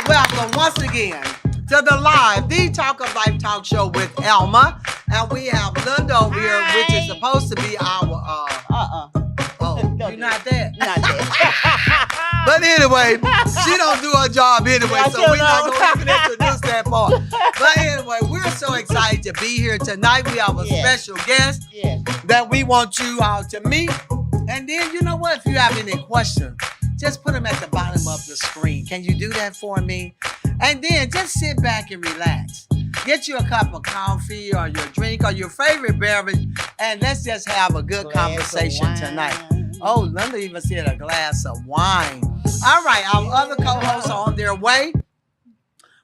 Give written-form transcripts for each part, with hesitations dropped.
welcome once again to the The Talk of Life talk show with Elma. And we have Linda over here, which is supposed to be our, you're not there? Not there. But anyway, she don't do her job anyway, so we're not going to even introduce that part. But anyway, we're so excited to be here tonight. We have a special guest that we want you all to meet. And then, you know what? If you have any questions, just put them at the bottom of the screen. Can you do that for me? And then just sit back and relax. Get you a cup of coffee or your drink or your favorite beverage, and let's just have a good conversation tonight. Oh, Linda even said a glass of wine. All right, our other co-hosts are on their way.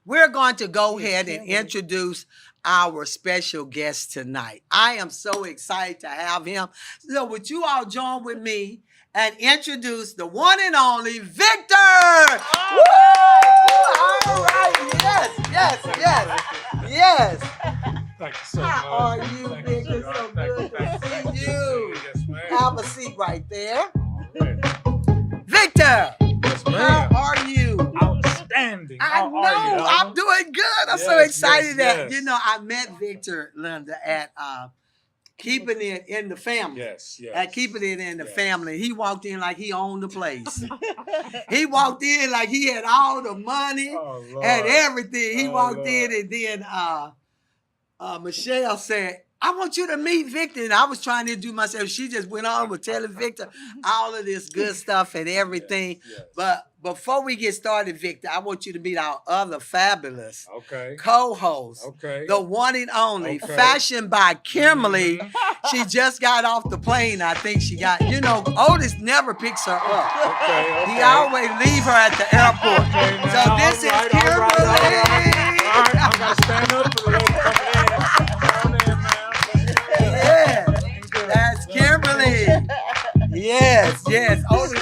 We're going to go ahead and introduce our special guest tonight. I am so excited to have him. So would you all join with me and introduce the one and only Victor? Woo! All right, yes. Thank you so much. How are you, Victor? So good to see you. Yes, ma'am. Have a seat right there. Okay. Victor, Yes, how ma'am. are you? Outstanding. I How know, are you? I'm doing good. I'm so Yes, excited that, yes. I met Victor, Linda, at Keeping It in the Family. Yes. At Keeping It in the Yes. Family. He walked in like he owned the place. He walked in like he had all the money Oh, Lord. and everything. He Oh, walked Lord. in and then Michelle said, I want you to meet Victor. And I was trying to do myself. She just went on with telling Victor all of this good stuff and everything. Yes. But before we get started, Victor, I want you to meet our other fabulous Okay. co-host. Okay. The one and only, Okay. fashioned by Kimberley. She just got off the plane. I think she got, Otis never picks her up. Okay. He always leave her at the airport. Okay, So now, this is all right, Kimberley. All right, I gotta stand up for the lady coming in. Yeah, that's Kimberly. Yes. Otis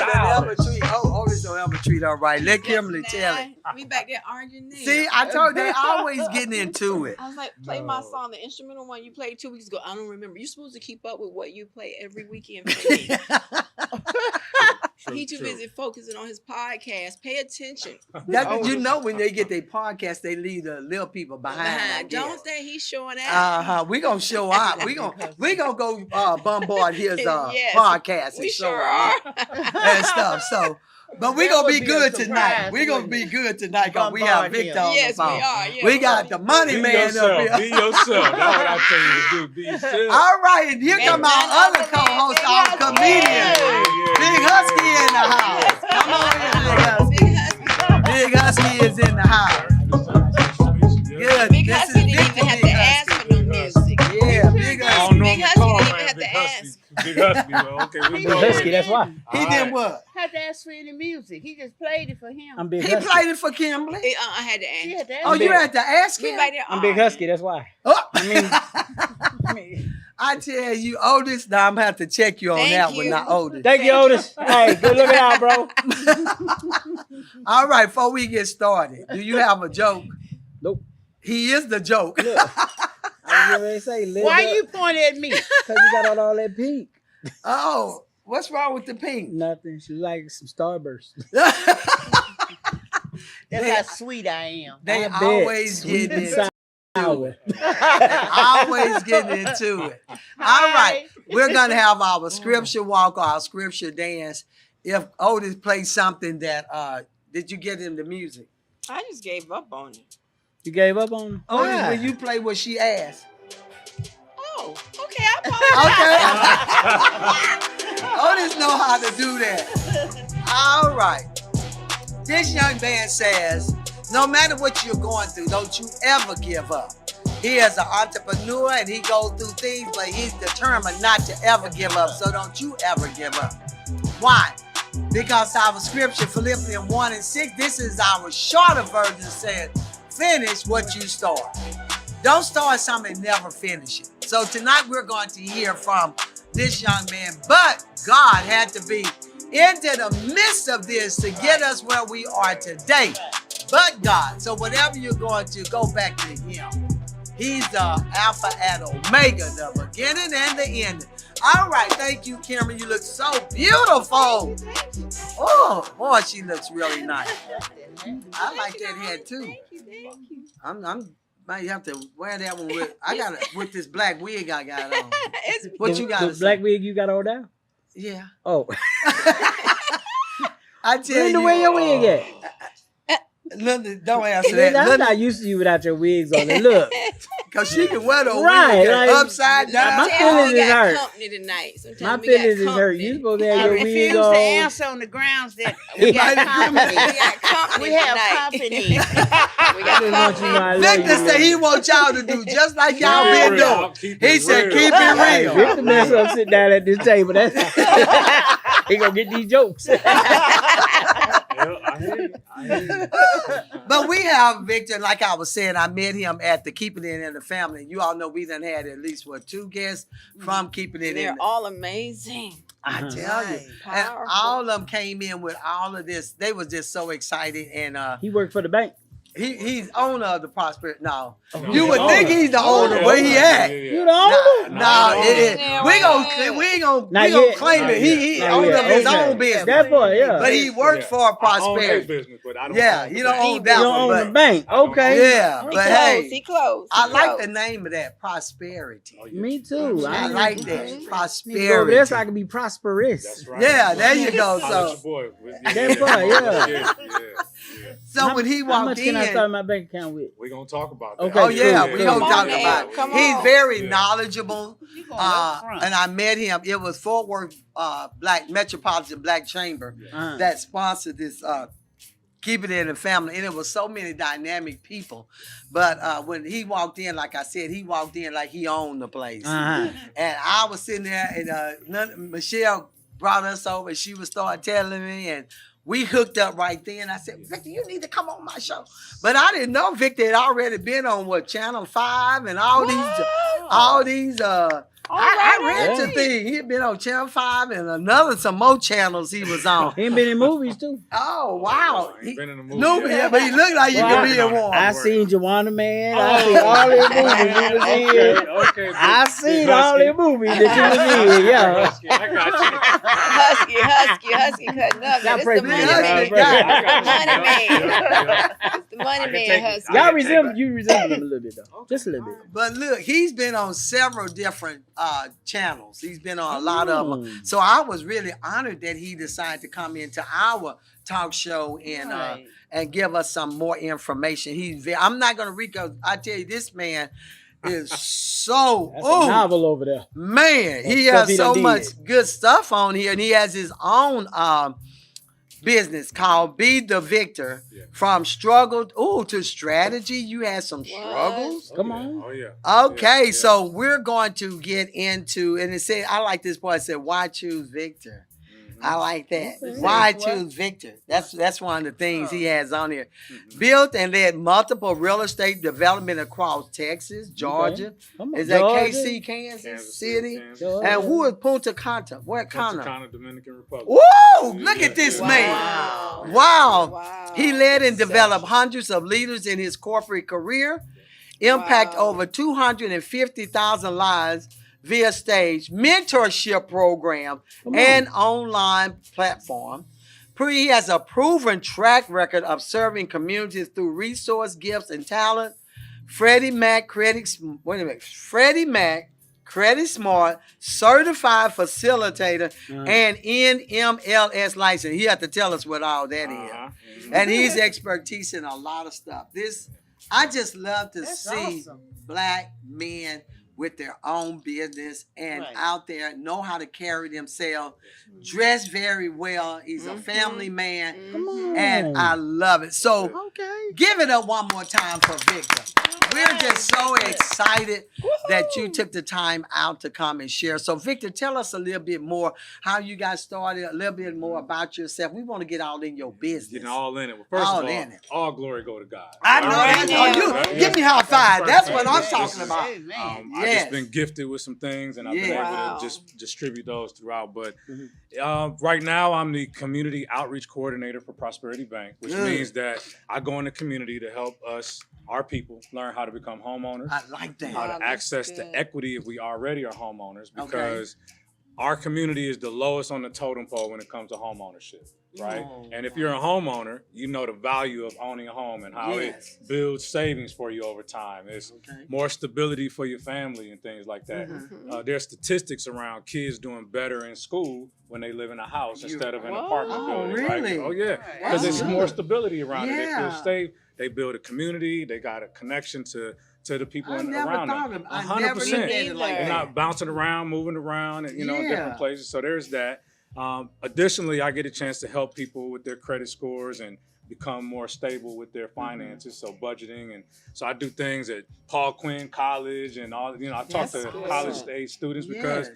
don't ever treat her right. Let Kimberly tell it. We back there arguing now. See, I told you, they always getting into it. I was like, play my No. song, the instrumental one you played 2 weeks ago. I don't remember. You're supposed to keep up with what you play every weekend for me. He too busy focusing on his podcast. Pay attention. When they get their podcast, they leave the little people behind. Don't say he's showing out. We gonna show out. We gonna go bombard his Yes, podcast and we show sure out are. and stuff. So, but we That gonna would be be good a tonight. surprise, We gonna wouldn't be it? good tonight because we have Bombard Victor him. on Yes, the phone. we are. Yeah, We got the money Be man yourself. up here. Be yourself. That's what I tell you to do. Be yourself. All right, and here come our other Big co-host, our Husky. comedian, Big Husky in the house. Come on in, Big Husky. Big Husky is in the house. Good. Big This Husky is didn't Victor even have Big to ask Husky. for no music. Yeah, Big I don't Husky. know Big the Husky car, didn't even man. have to Big ask. Husky. Big Husky. Well, okay, we Big know Husky, it. that's why. He did what? Had to ask for any music. He just played it for him. I'm Big He Husky. played it for Kimberly. I had to She ask. had to ask Oh, for you it. had to ask We him? back there I'm Big arguing. Husky, that's why. Oh. I mean, I tell you, Otis, now I'm going to have to check you on Thank that one, you. not Otis. thank you, Otis. Hey, good looking out, bro. All right, before we get started, do you have a joke? Nope. He is the joke. Look, I was gonna say, Why you pointing at me? Because you got all that pink. Oh, what's wrong with the pink? Nothing. She like some Starburst. That's They- how sweet I am. They I bet. always Sweet get and into sour. always getting into it. All right, we're gonna have our scripture walk or our scripture dance. If Otis plays something that did you get him the music? I just gave up on it. You gave up on him? Otis, Why? will you play what she asked? Oh, okay. I apologize. Okay. Otis know how to do that. All right. This young man says, no matter what you're going through, don't you ever give up. He is an entrepreneur and he goes through things, but he's determined not to ever give up. So don't you ever give up. Why? Because our scripture, Philippians 1:6, this is our shorter version, said, finish what you start. Don't start something and never finish it. So tonight we're going to hear from this young man, but God had to be into the midst of this to get us where we are today. But God, so whatever you're going to, go back to him. He's the Alpha and Omega, the beginning and the end. All right, thank you, Cameron. You look so beautiful. Oh, boy, she looks really nice. I like that head too. Thank you. I'm might have to wear that one with. I got it with this black wig I got on. It's What you got? The black wig you got on now? Yeah. Oh. I tell you. Where your wig at? Linda, don't answer that. I'm Linda, not used to you without your wigs on. And look, cause she can wear the Right, wig like, upside down. my Sometimes feelings we is got hurt. company tonight. Sometimes my we got feelings is hurt. company. You supposed to I have your refuse wig to on. answer on the grounds that we got company. We got company We have tonight. company. We got I just want you to know I love Victor you, said he man. wants y'all to do just like y'all Keep it been real. doing. Keep He it said, real. keep it Hey, real. Victor mess up, sit down at this table. That's he gonna get these jokes. I hear you. But we have Victor, like I was saying, I met him at the Keeping It In the Family. You all know we done had at least, 2 guests from Keeping It They're In. all amazing. I tell you. Right. And Powerful. all of them came in with all of this. They was just so excited. And He worked for the bank. he's owner of the Prosperity. No. Oh, You would think he's the owner. Yeah, Where he at? You the owner? No, it is. Yeah, We right. ain't gonna Not gonna yet. claim Not it. He yet. owner of his Okay. own business. That part, yeah. But he worked for I own a Prosperity. business, but I don't Yeah, own you the don't bank. own You that don't one. own the But bank. I don't Okay. own yeah, He but close. hey, He close. I He like close. the name of that, Prosperity. Oh, yeah. Me too. I like that. Mhm. Need to go over Prosperity. there so I can be prosperous. That's right. Yeah, there you go. Holla at So, your boy. That part, yeah. Yeah. so when he How walked much in, can I start my bank account with? We're going to talk about that. Okay, oh yeah, cool, we cool. gonna Come talk on now, about it. come He's on. very Yeah. knowledgeable, You going up front. and I met him. It was Fort Worth Black Metropolitan Black Chamber that sponsored this. Keep It In the Family, and it was so many dynamic people. But when he walked in, like I said, he walked in like he owned the place. Uh-huh. And I was sitting there, and Michelle brought us over, and she would start telling me, and we hooked up right then. I said, Victor, you need to come on my show. But I didn't know Victor had already been on Channel 5 and all these I read the thing. He had been on Channel 5 and some more channels he was on. He ain't been in movies too. Oh, wow. He ain't been in a movie No, yet. yeah, but he looked like you Well, could be in one. I seen Joanna Man. I seen all the movies you was in. Okay. I Big seen all Husky. the movies that you was in. Yeah. Husky, I got you. Husky cutting up. Y'all It's pray the for money me. man. Yeah. Money man. Yeah. It's the money can man, take it. Husky. Y'all resemble him a little bit though. Just a little bit. But look, he's been on several different channels. He's been on a lot of them. Mm. So I was really honored that he decided to come into our talk show and Right. and give us some more information. I'm not gonna read, because I tell you, this man is so That's a novel over there. man. He Stuff has he so done much did. good stuff on here, and he has his own business called Be the Victor. Yeah. From struggle to strategy. You had some struggles. Come on. Oh, yeah. Okay, Yeah. so we're going to get into, and it said, I like this part. It said, why choose Victor? I like that. Okay. Why What? choose Victor? That's one of the things he has on here. Mhm. Built and led multiple real estate development across Texas, Georgia. Come on. Is that Georgia. KC, Kansas, Kansas City? Kansas. Georgia. And who is Punta Cana? Where Punta Cana? Cana, Dominican Republic. Woo! Look at this Yeah. man. Wow. Wow. Wow. He led and Such- developed hundreds of leaders in his corporate career, impact Wow. over 250,000 lives via stage, mentorship program, Come on. and online platform. He has a proven track record of serving communities through resource, gifts, and talent. Freddie Mac Credit Smart, certified facilitator, and NMLS license. He had to tell us what all that is. Uh-huh. And he's expertise in a lot of stuff. I just love to That's see awesome. black men with their own business and Right. out there know how to carry themselves, dress very well. He's a family man, Come on. and I love it. So Okay. give it up one more time for Victor. We're just so excited that you took the time out to come and share. So, Victor, tell us a little bit more how you got started, a little bit more about yourself. We want to get all in your business. Getting all in it. Well, first All of all, in it. all glory go to God. I know All that. right? Oh, you give me high five. That's what I'm talking about. Amen. I've Yes. just been gifted with some things, and I've been Yeah. able Wow. to just distribute those throughout. But right now, I'm the community outreach coordinator for Prosperity Bank, which Good. means that I go in the community to help our people, learn how to become homeowners, I like how that. Wow, to that's access good. to equity if we already are homeowners, because our community is the lowest on the totem pole when it comes to home ownership, right? And if you're a homeowner, you know the value of owning a home and how it builds savings for you over time. It's more stability for your family and things like that. There's statistics around kids doing better in school when they live in a house instead of an apartment building. Really? Right? Oh, yeah. Because there's more stability around it. They feel safe. They build a community. They got a connection to the people around them. 100%. They're not bouncing around, moving around, and different places. So there's that. Additionally, I get a chance to help people with their credit scores and become more stable with their finances. So budgeting, and so I do things at Paul Quinn College and all. I talk to college age students because.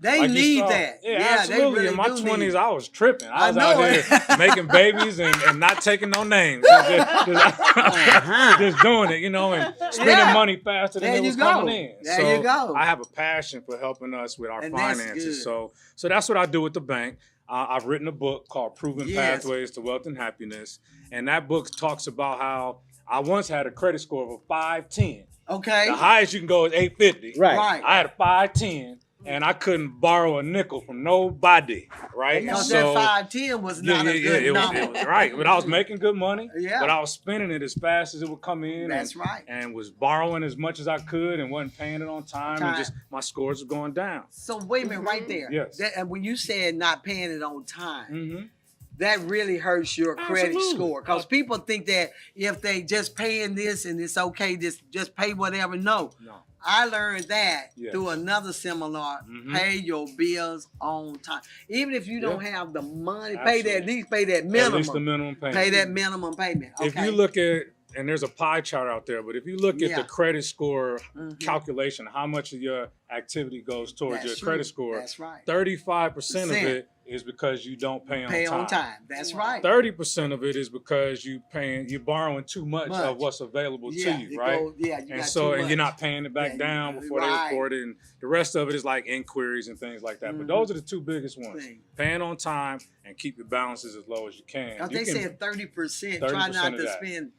They need that. Yeah, absolutely. They really in my 20s, I was tripping. I was out there making babies and not taking no names. Just doing it, and spending money faster than it was coming in. There you go. I have a passion for helping us with our finances. So that's what I do with the bank. I've written a book called Proven Pathways to Wealth and Happiness. And that book talks about how I once had a credit score of a 510. Okay. The highest you can go is 850. Right. I had a 510. And I couldn't borrow a nickel from nobody, right? Because that 510 was not a good number. It was right. But I was making good money, but I was spending it as fast as it would come in. That's right. And was borrowing as much as I could and wasn't paying it on time. And just my scores were going down. So wait a minute right there. Yes. And when you said not paying it on time, that really hurts your credit score. Because people think that if they just paying this and it's okay, just pay whatever. No. I learned that through another seminar. Pay your bills on time. Even if you don't have the money, pay that minimum. At least the minimum payment. Pay that minimum payment. Okay. If you look at, and there's a pie chart out there, but if you look at the credit score calculation, how much of your activity goes towards your credit score, that's right. 35% of it is because you don't pay on time. That's right. 30% of it is because you're borrowing too much of what's available to you, right? And you're not paying it back down before they report it. And the rest of it is like inquiries and things like that. But those are the two biggest ones. Paying on time and keep your balances as low as you can. They said 30%. Try not to spend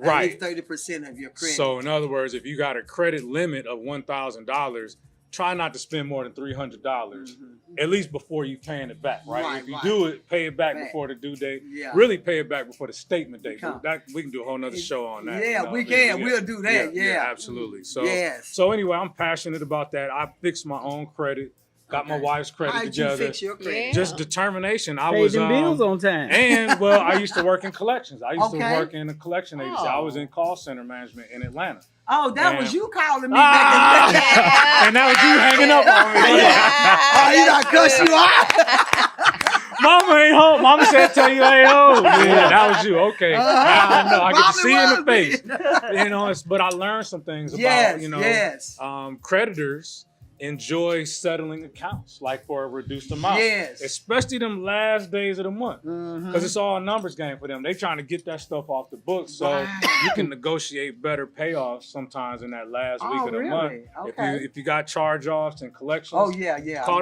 at least 30% of your credit. So in other words, if you got a credit limit of $1,000, try not to spend more than $300, at least before you paying it back, right? If you do it, pay it back before the due date. Really pay it back before the statement date. We can do a whole nother show on that. Yeah, we can. We'll do that. Yeah, absolutely. So anyway, I'm passionate about that. I fixed my own credit. Got my wife's credit together. How'd you fix your credit? Just determination. I Paid was them bills on time. And I used to work in collections. I used to work in a collection agency. I was in call center management in Atlanta. Oh, that was you calling me back in the day. And that was you hanging up on me. He done cuss you out. Mama ain't home. Mama said, tell you ain't home. Yeah, that was you. Okay. Now I know. I get to see you in the face. But I learned some things about, creditors enjoy settling accounts, like for a reduced amount. Especially them last days of the month. Because it's all a numbers game for them. They trying to get that stuff off the books. So you can negotiate better payoffs sometimes in that last week of the month. If you got charge-offs and collections, call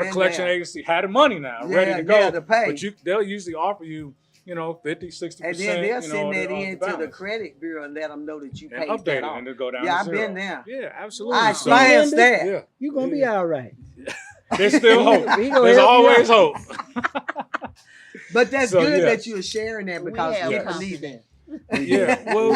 the collection agency, have the money now, ready to go. To pay. But they'll usually offer you 50, 60%. And then they'll send that in to the credit bureau and let them know that you paid update that it off. And they'll go down Yeah, to I've zero. been there. Yeah, absolutely. I experienced that. Yeah. You're going to be all right. There's still hope. There's always hope. But that's good that you're sharing that because people need that. Yeah, well,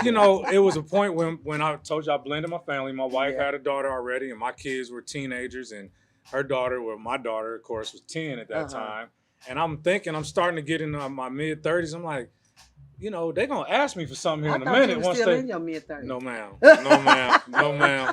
it was a point when I told you I blended my family. My wife had a daughter already, and my kids were teenagers, and my daughter, of course, was 10 at that time. And I'm starting to get into my mid-30s. I'm like, they're going to ask me for something here in a minute. You were still in your mid-30s. No, ma'am. No, ma'am.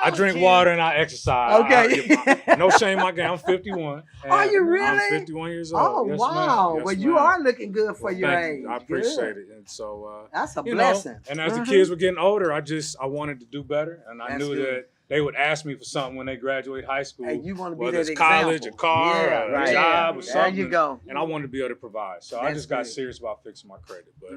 I drink water and I exercise. Okay. No shame in my game. I'm 51. Are you really? I'm 51 years old. Oh, yes, wow. Yes, well, you are looking good for your age. I appreciate it. And so, that's a blessing. And as the kids were getting older, I wanted to do better. And I knew that they would ask me for something when they graduate high school. And you want to be whether that it's college, example. a car, a job, or something. There you go. And I wanted to be able to provide. So I just got serious about fixing my credit. But,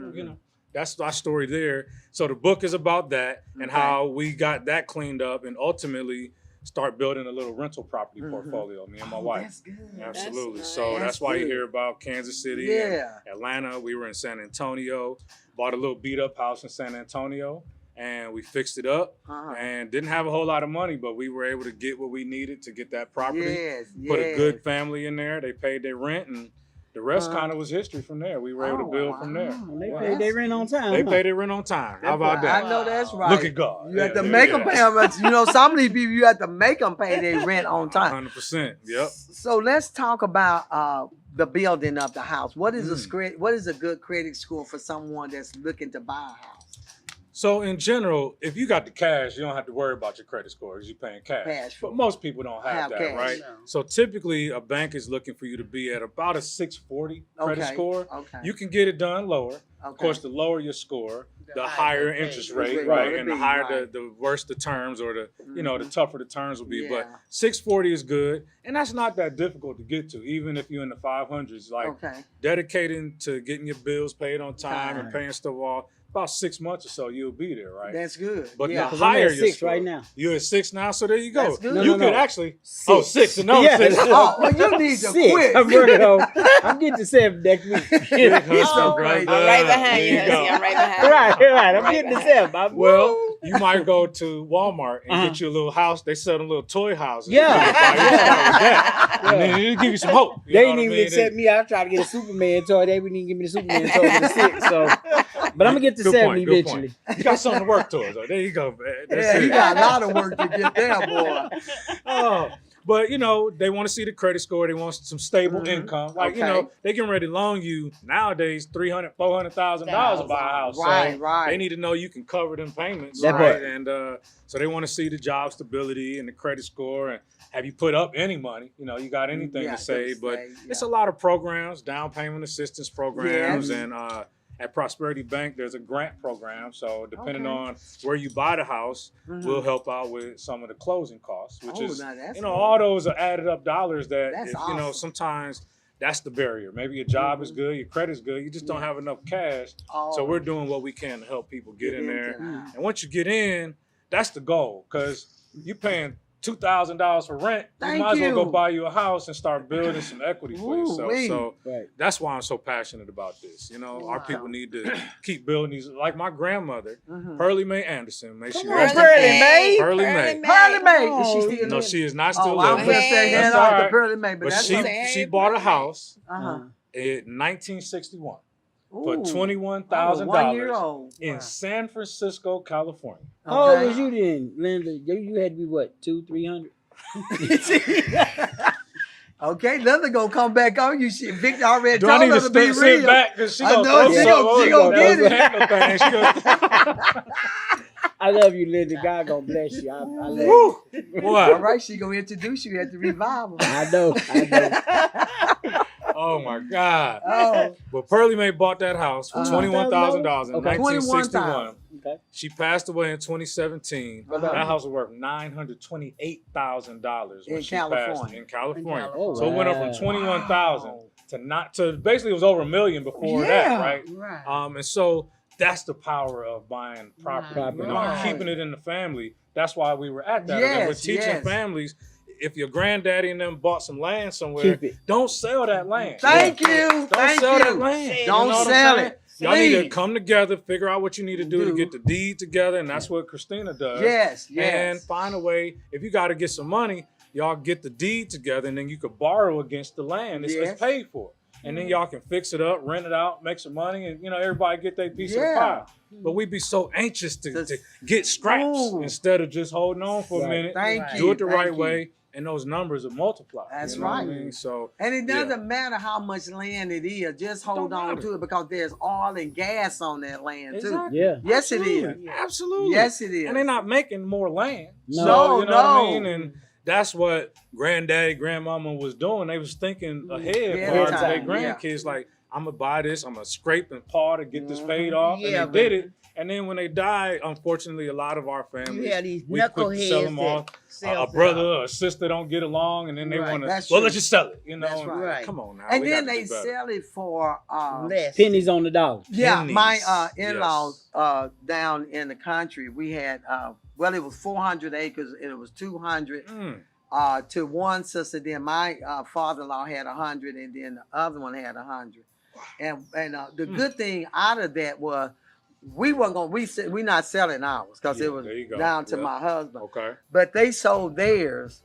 that's our story there. So the book is about that and how we got that cleaned up and ultimately start building a little rental property portfolio, me and my wife. That's good. Absolutely. That's so nice. that's why you hear about Kansas City and Atlanta. We were in San Antonio, bought a little beat up house in San Antonio. and we fixed it up and didn't have a whole lot of money, but we were able to get what we needed to get that property. Put a good family in there. They paid their rent, and the rest kind of was history from there. We were able to build from there. They paid their rent on time. They paid their rent on time. How about that? I know that's right. Look at God. You have to make them pay them. You know, some of these people, you have to make them pay their rent on time. 100%. Yep. So let's talk about the building of the house. What is a good credit score for someone that's looking to buy a house? So in general, if you got the cash, you don't have to worry about your credit score because you're paying cash. But most people don't have that, cash. Right? No. So typically, a bank is looking for you to be at about a 640 credit score. Okay. You can get it done lower. Of course, the lower your score, the higher interest rate, right? And the higher the worse the terms, or the the tougher the terms will be. But 640 is good, and that's not that difficult to get to, even if you're in the 500s. Like dedicating to getting your bills paid on time and paying stuff off. About 6 months or so, you'll be there, right? That's good. But the higher your score, right now. You're at 6 now, so there you go. Good. You could actually 6 and no 6. Oh, well, you need to quit. I'm getting to 7 next week. I'm right behind you, Husky. I'm right behind you. Right. I'm getting to 7. Well, you might go to Walmart and get you a little house. They sell them little toy houses. Yeah. And then it'll give you some hope. They didn't even accept me. I was trying to get a Superman toy. They wouldn't even give me the Superman toy for the 6. So, but I'm gonna get to 70 eventually. You got something to work towards. There you go, man. You got a lot of work to get there, boy. But they want to see the credit score. They want some stable income. Like they getting ready to loan you nowadays $300,000, $400,000 to buy a house. Right. They need to know you can cover them payments. Right. And so they want to see the job stability and the credit score, and have you put up any money? You got anything to save? But it's a lot of programs, down payment assistance programs, and at Prosperity Bank, there's a grant program. So depending on where you buy the house, we'll help out with some of the closing costs, which is, all those are added up dollars that, sometimes that's the barrier. Maybe your job is good, your credit's good, you just don't have enough cash. So we're doing what we can to help people get in there. And once you get in, that's the goal, because you're paying $2,000 for rent. You might as well go buy you a house and start building some equity for yourself. So that's why I'm so passionate about this. Our people need to keep building these. Like my grandmother, Pearlie Mae Anderson. May she rest. Pearlie Mae. Is she still? No, she is not still living. living. I'm going to say hand off to Pearlie Mae, but she bought a house in 1961. For $21,000 in San Francisco, California. How old was you then, Linda? You had to be what, 200-300? Okay, Linda gonna come back on you. Victor already told her to be real. Sit back, because she gonna get it. I love you, Linda. God gonna bless you. I love you. All right, she gonna introduce you at the revival. I know. Oh my God! But Pearlie Mae bought that house for $21,000 in 1961. She passed away in 2017. That house was worth $928,000 when she passed in California. So it went up from $21,000 to basically it was over $1 million before that, right? And so that's the power of buying property, and keeping it in the family. That's why we were at that. And we're teaching families. If your granddaddy and them bought some land somewhere, don't sell that land. Thank you. Don't sell that land. Don't sell it. Y'all need to come together, figure out what you need to do to get the deed together, and that's what Christina does. Yes. And find a way. If you got to get some money, y'all get the deed together, and then you could borrow against the land. It's paid for. And then y'all can fix it up, rent it out, make some money, and everybody get their piece of the pie. But we'd be so anxious to get scraps instead of just holding on for a minute. Do it the right way. And those numbers will multiply. That's right. What I mean? So, and it doesn't matter how much land it is. Just hold on to it, because there's oil and gas on that land too. Yeah. Yes, it is. Absolutely. Yes, it is. And they're not making more land. No, what I mean? And that's what granddaddy, grandmama was doing. They was thinking ahead for their grandkids. Like, I'm going to buy this. I'm going to scrape and paw to get this paid off. And they did it. And then when they died, unfortunately, a lot of our families, we quit to sell them off. A brother or a sister don't get along, and then they want to, let's just sell it. That's right. Come on now. And then they sell it for less. Pennies on the dollar. Yeah, pennies. My in-laws down in the country, we had, it was 400 acres, and it was 200 to one sister. Then my father-in-law had 100, and then the other one had 100. And the good thing out of that was, we weren't gonna we not selling ours because it was down to my husband. Okay. But they sold theirs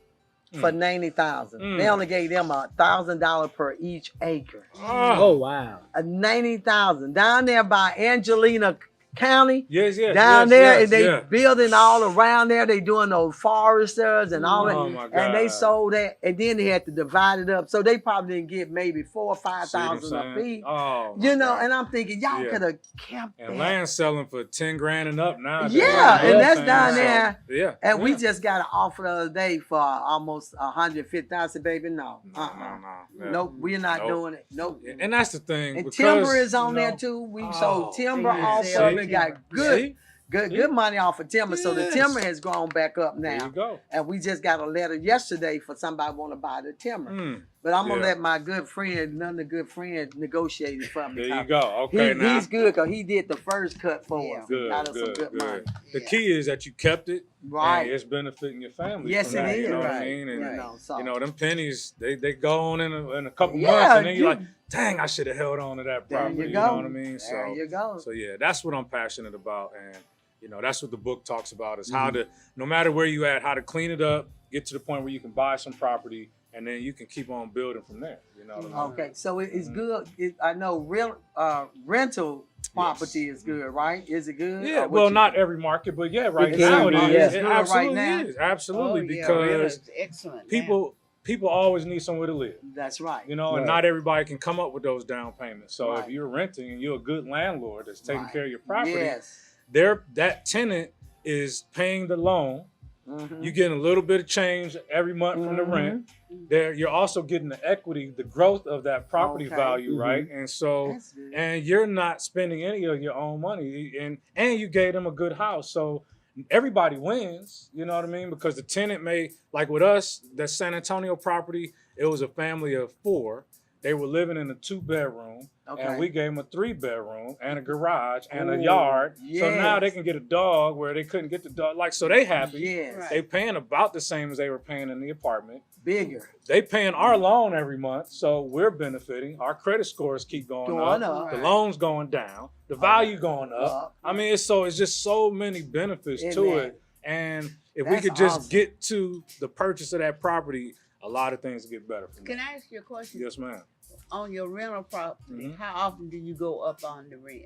for $90,000. They only gave them $1,000 per each acre. Oh wow. $90,000 down there by Angelina County. Yes. Down there, and they building all around there. They doing those foresters and all that. Oh my God. And they sold that, and then they had to divide it up. So they probably didn't get maybe 4,000 or 5,000 a piece. Oh, you know, and I'm thinking y'all could have kept and that. land selling for $10,000 and up now. Yeah, and that's down there. Yeah. And we just got an offer the other day for almost $150,000. I said, baby, no. Nope, we're not doing it. Nope. And that's the thing. And timber is on there too. We sold timber also. We got good money off of timber. So the timber has grown back up now. There you go. And we just got a letter yesterday for somebody want to buy the timber. But I'm gonna let my good friend, none of the good friends, negotiate it for me. There you go. Okay, now he's good because he did the first cut for us. Good. Money. The key is that you kept it. Right. And it's benefiting your family. Yes, it is. You know what I mean? And you know, them pennies, they go on in a couple months, and then you're like, dang, I should have held on to that property. There you go. know what I mean? There you go. So yeah, that's what I'm passionate about, and that's what the book talks about is how to, no matter where you at, how to clean it up, get to the point where you can buy some property, and then you can keep on building from there. You know what I mean? Okay, so it's good. I know rental property is good, right? Is it good? Yeah, well, not every market, but right now it is. It absolutely is. Absolutely, because excellent. People always need somewhere to live. That's right. And not everybody can come up with those down payments. So if you're renting and you're a good landlord that's taking care of your property, that tenant is paying the loan. You're getting a little bit of change every month from the rent. You're also getting the equity, the growth of that property value, right? And so, and you're not spending any of your own money, and you gave them a good house. So everybody wins, you know what I mean? Because the tenant like with us, that San Antonio property, it was a family of 4. They were living in a 2-bedroom, and we gave them a 3-bedroom and a garage and a yard. So now they can get a dog where they couldn't get the dog. Like, so they happy. Yes. They paying about the same as they were paying in the apartment. Bigger. They paying our loan every month, so we're benefiting. Our credit scores keep going up. The loan's going down. The value going up. I mean, it's just so many benefits to it. And if we could just get to the purchase of that property, a lot of things get better for me. Can I ask you a question? Yes, ma'am. On your rental property, how often do you go up on the rent?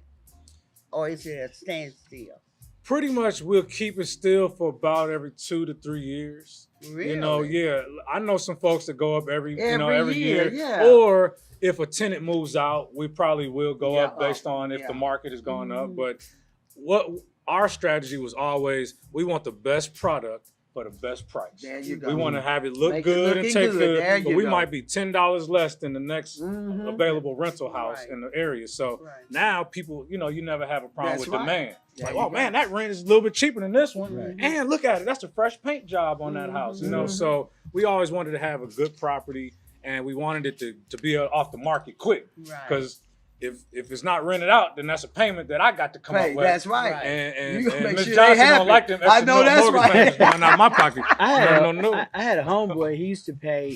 Or is it a standstill? Pretty much we'll keep it still for about every 2 to 3 years. Really? I know some folks that go up every year. Yeah. Or if a tenant moves out, we probably will go up based on if the market is going up. But what our strategy was always, we want the best product for the best price. There you go. We want to have it look good and take good, but we might be $10 less than the next available rental house in the area. So now people, you never have a problem with demand. Like, oh man, that rent is a little bit cheaper than this one. And look at it, that's a fresh paint job on that house. So we always wanted to have a good property, and we wanted it to be off the market quick. Because if it's not rented out, then that's a payment that I got to come up with. That's right. And Miss Ms. Johnson don't like them extra mortgage payments going out of my pocket. I had a homeboy. He used to pay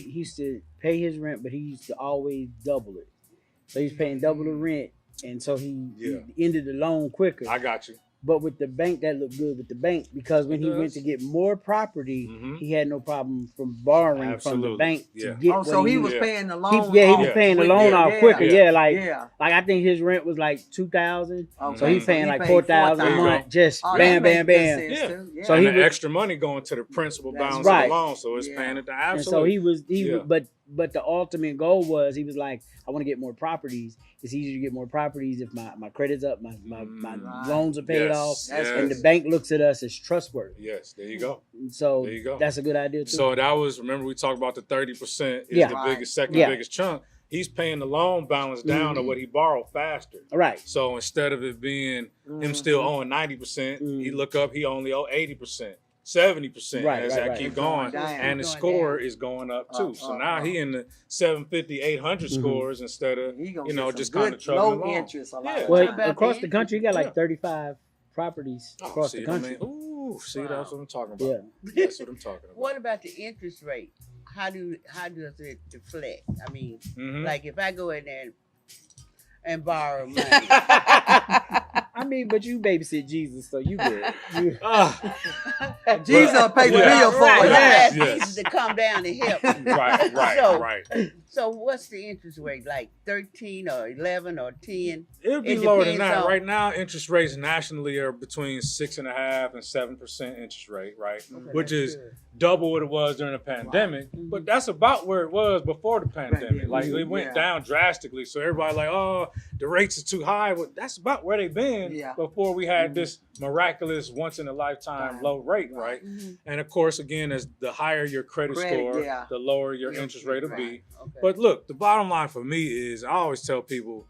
his rent, but he used to always double it. So he's paying double the rent, and so he ended the loan quicker. I got you. But with the bank, that looked good with the bank, because when he went to get more property, he had no problem from borrowing from the bank to get what so he was paying the loan off. He was paying the loan off quicker. Like I think his rent was like $2,000. So he's paying like $4,000 a month. Just bam, bam, bam. So he the extra money going to the principal balance of the loan, so it's paying it to absolutely. And so he was, but the ultimate goal was, he was like, I want to get more properties. It's easier to get more properties if my credit's up, my loans are paid off, and the bank looks at us as trustworthy. Yes, there you go. So there you go. That's a good idea too. So that was, remember we talked about the 30% is the biggest, second biggest chunk. He's paying the loan balance down to what he borrowed faster. Right. So instead of it being him still owing 90%, he look up, he only owe 80%. 70% as that keep going, and the score is going up too. So now he in the 750, 800 scores instead of just kind of trucking along. Interest, well, across the country, you got like 35 properties across the country. Ooh, see, that's what I'm talking about. That's what I'm talking about. What about the interest rate? How does it deflect? I mean, like if I go in there and borrow money. I mean, but you babysit Jesus, so you good. Jesus will pay the bill for Right. it. Ask Yes. Jesus to come down and help you. Right. So what's the interest rate? Like 13 or 11 or 10? It'll be It lower than depends that. on- Right now, interest rates nationally are between 6.5% and 7% interest rate, right? Okay, Which that's is good. double what it was during the pandemic. Mhm. But that's about where it was before the pandemic. Like it went Yeah. down drastically. So everybody like, oh, the rates are too high. Well, that's about where they've been before we had this miraculous once in a lifetime low rate, right? And of course, again, as the higher your credit score, the lower your interest rate will be. Okay. But look, the bottom line for me is I always tell people,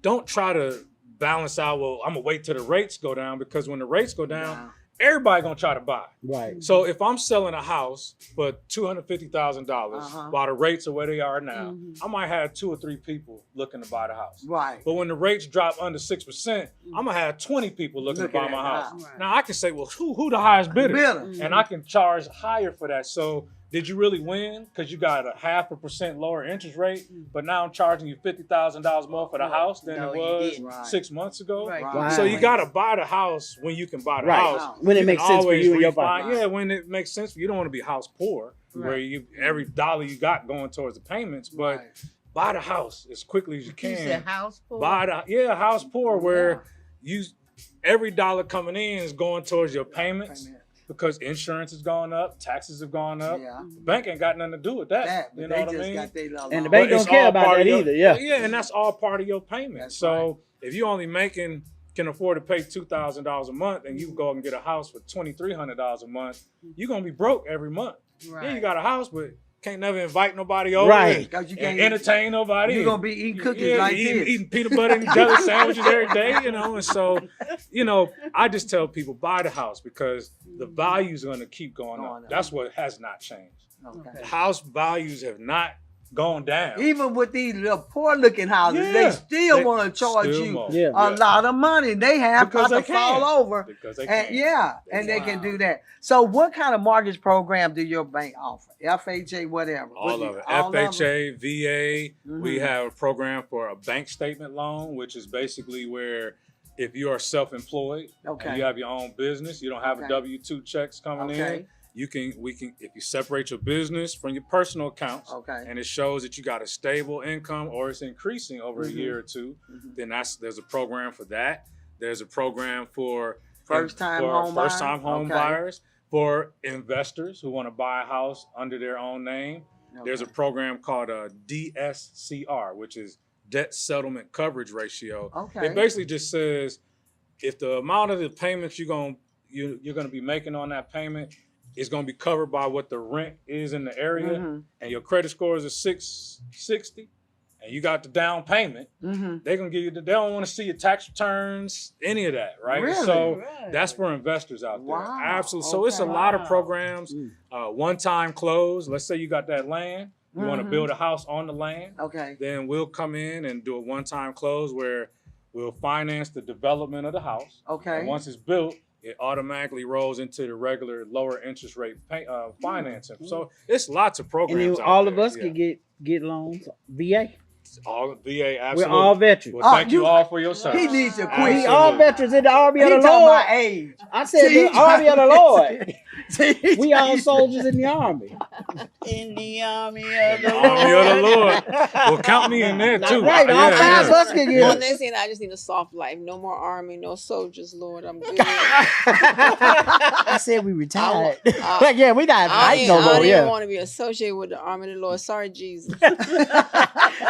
don't try to balance out, well, I'm gonna wait till the rates go down, because when the rates go down, everybody gonna try to buy. Right. So if I'm selling a house for $250,000 while the rates are where they are now, I might have 2 or 3 people looking to buy the house. Right. But when the rates drop under 6%, I'm gonna have 20 people looking to buy my house. Right. Now I can say, well, who the highest bidder? Bidder. And I can charge higher for that. So did you really win? Because you got a 0.5% lower interest rate, but now I'm charging you $50,000 more for the house than No, it you was didn't. 6 months ago. Right. Wow. So you got to buy the house when you can buy the house. When it You makes can sense for always you and your refine- body. Yeah, when it makes sense for you. You don't want to be house poor, where you every dollar you got going towards the payments, but buy the house as quickly as you can. You said house pool? Buy the house poor, where you every dollar coming in is going towards your payments. Because insurance has gone up, taxes have gone up. Yeah. The bank ain't got nothing to do with that. But You know they what I just mean? got their little And the But bank don't it's care all about part that of your- either. Yeah. Yeah, and that's all part of your payment. That's So if you only can afford to pay $2,000 a month, and you go and get a house for $2,300 a month, you're gonna be broke every month. Right. Yeah, you got a house, but can't never invite nobody over Right. Because you and can't entertain nobody. You're gonna be eating cookies like this. Eating peanut butter and jelly sandwiches every day, And so, I just tell people, buy the house, because the values are gonna keep going up. That's what has not changed. Okay. House values have not gone down. Even with these little poor looking houses, they still want to charge still you more. a lot of money. They have Because got they to fall over. Because they And can. and they can do that. So what kind of mortgage program do your bank offer? FHA, whatever. All of it. All of them? FHA, VA. We Mhm. have a program for a bank statement loan, which is basically where if you are self-employed and you have your own business, you don't have a W-2 checks coming in. We can if you separate your business from your personal accounts, and it shows that you got a stable income or it's increasing over a year or two, then there's a program for that. There's a program for First-time home buyers, for investors who want to buy a house under their own name. There's a program called DSCR, which is debt settlement coverage ratio. It basically just says if the amount of the payments you're gonna be making on that payment is gonna be covered by what the rent is in the area, and your credit score is a 660, and you got the down payment, they're gonna give you they don't want to see your tax returns, any of that, right? Really? So that's for investors out there. Wow. Absolutely. So it's a lot of programs. One-time close. Let's say you got that land. You want to build a house on the land. Then we'll come in and do a one-time close where we'll finance the development of the house. And once it's built, it automatically rolls into the regular lower interest rate financing. So it's lots of programs. And all of us can get loans. VA. All VA, absolutely. We're all veterans. Well, thank you all for your service. He needs to quit. We all veterans in the Army of the He talking Lord. about age. I said the Army of the Lord. See, We all soldiers in the Army. In the army of the Army of the Lord. Well, count me in there too. Right, all five of us can get Well, it. they're saying I just need a soft life. No more army, no soldiers, Lord. I'm good. I said we retired. I- Like, yeah, we not I fighting no don't more. even Yeah, want to be associated with the army of the Lord. Sorry, Jesus.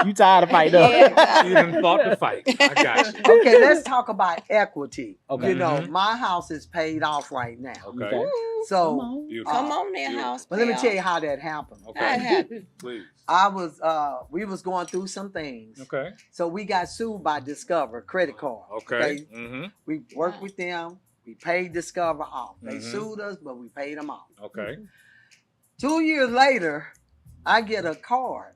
you tired of fighting up? Yeah. You done fought the fight. I got you. Okay, let's talk about equity. Okay. You know, my house is paid off right now. Okay. Ooh, So, Beautiful. come on there, Beautiful. house. but let me pal. tell you how that happened. That Okay. happened. Please. We was going through some things. Okay. So we got sued by Discover credit card. Okay. Mm-hmm. We worked with them. We paid Discover off. They Mhm. sued us, but we paid them off. Okay. 2 years later, I get a card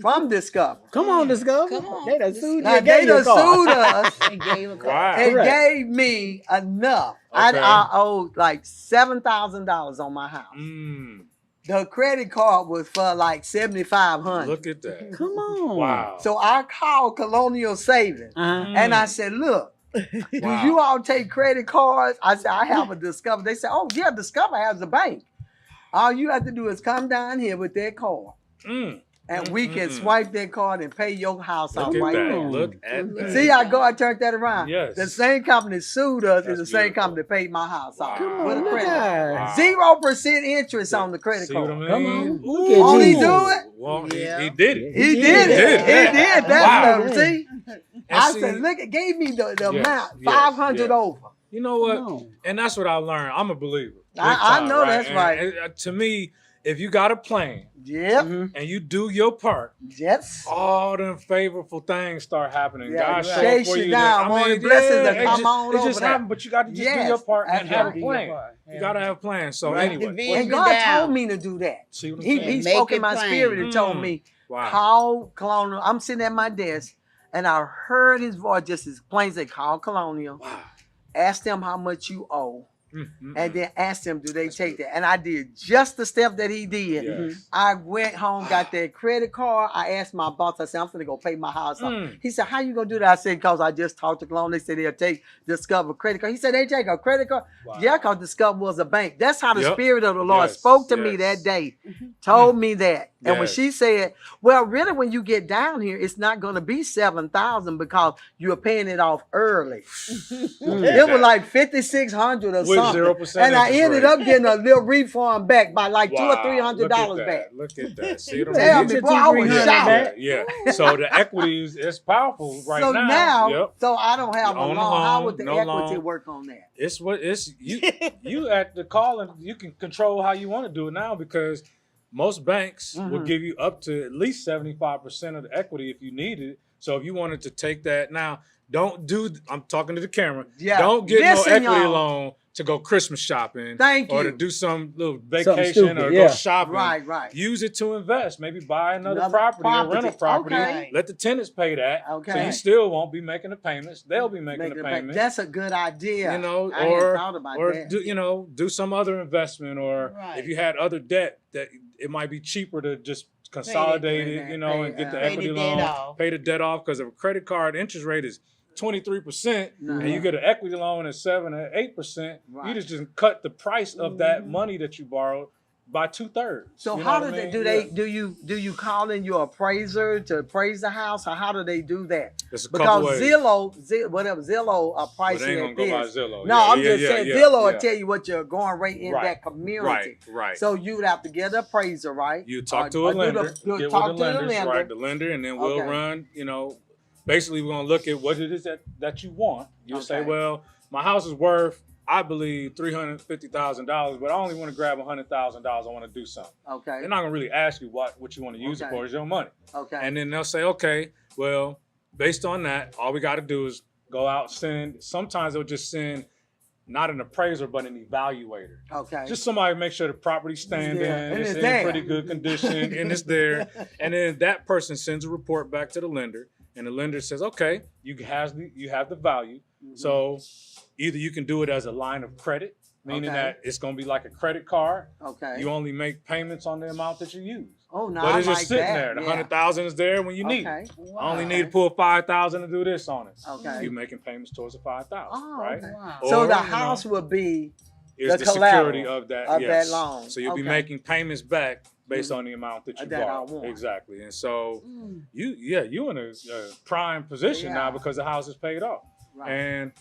from Discover. Come on, Discover. Come on. They done sued you. Now and they gave you done a car. sued us and gave a call. Wow. and Correct. gave me enough. Okay. I owed like $7,000 on my house. Mm. The credit card was for like $7,500. Look at that. Come on. Wow. So I called Colonial Savings Uh-huh. and I said, look, Do you all take credit cards? I said, I have a Discover. They said, oh, yeah, Discover has a bank. All you have to do is come down here with that card. And we can swipe that card and pay your house off right there. Look at that. See how God turned that around? Yes. The same company sued us is the same company that paid my house off. With a credit card. Wow. 0% interest on the credit card. Come on. Look Won't at he you. do it? Well, he did it. He did it. He did that stuff. See? And I see, said, look, it gave me the amount, yes, 500 over. You know what? And that's what I learned. I'm a believer. I know that's right. And, to me, if you got a plan and you do your part, all them favorable things start happening. God show up for you. Down, blessings that come on it just happens, but you got to just do your part and have a plan. You got to have a plan. So anyway. And God told me to do that. He spoke in my spirit and told me, call Colonial. I'm sitting at my desk and I heard his voice just as plain say, call Colonial. Ask them how much you owe. And then ask them, do they take that? And I did just the step that he did. I went home, got that credit card. I asked my boss, I said, I'm going to go pay my house off. He said, how you going to do that? I said, because I just talked to Cologne. They said they'll take Discover credit card. He said, they take a credit card? Yeah, because Discover was a bank. That's how the Spirit of the Lord spoke to me that day, told me that. And when she said, well, really, when you get down here, it's not going to be $7,000 because you're paying it off early. It was like $5,600 or something. 0% and I ended up getting a little refund back by like $200 or $300 back. Look at that. See what Tell me, boy, I was shocked. Yeah. So the equity is powerful right now. So now, so I don't have a loan. How would the equity work on that? It's what it's you at the call and you can control how you want to do it now because most banks will give you up to at least 75% of the equity if you need it. So if you wanted to take that now, I'm talking to the camera. Don't get no equity loan to go Christmas shopping. Or to do some little vacation or go shopping. Right. Use it to invest. Maybe buy another property, a rental property. Okay. Let the tenants pay that. Okay. So you still won't be making the payments. They'll be making the payments. That's a good idea. You know, I hadn't thought about that. do some other investment or if you had other debt that it might be cheaper to just consolidate it, and get the equity loan, pay the debt off because of a credit card interest rate is 23% and you get an equity loan at 7 or 8%, you just cut the price of that money that you borrowed by 2/3. So how do they do you call in your appraiser to appraise the house, or how do they do that? Because Zillow pricing ain't gonna go by Zillow. No, I'm just saying Zillow will tell you what your going rate in that community. Right. So you would have to get an appraiser, right? You talk to a lender, get with the lender, and then we'll run, basically, we're going to look at what it is that you want. You'll say, well, my house is worth, I believe, $350,000, but I only want to grab $100,000. I want to do something. Okay. They're not going to really ask you what you want to use it for. It's your money. Okay. And then they'll say, okay, well, based on that, all we got to do is go out, sometimes they'll just send not an appraiser, but an evaluator. Okay. Just somebody to make sure the property's standing, it's in pretty good condition, and it's there. And then that person sends a report back to the lender. And the lender says, okay, you have the value. So either you can do it as a line of credit, meaning that it's going to be like a credit card. Okay. You only make payments on the amount that you use. Oh, no, but it's just sitting there. The $100,000 is there when you need it. Wow. I only need to pull $5,000 to do this on it. Okay. You're making payments towards the $5,000, right? Okay. Wow. So the house will be the security of that loan. So you'll be making payments back based on the amount that you borrow. Exactly. And so you're in a prime position now because the house is paid off. Right. And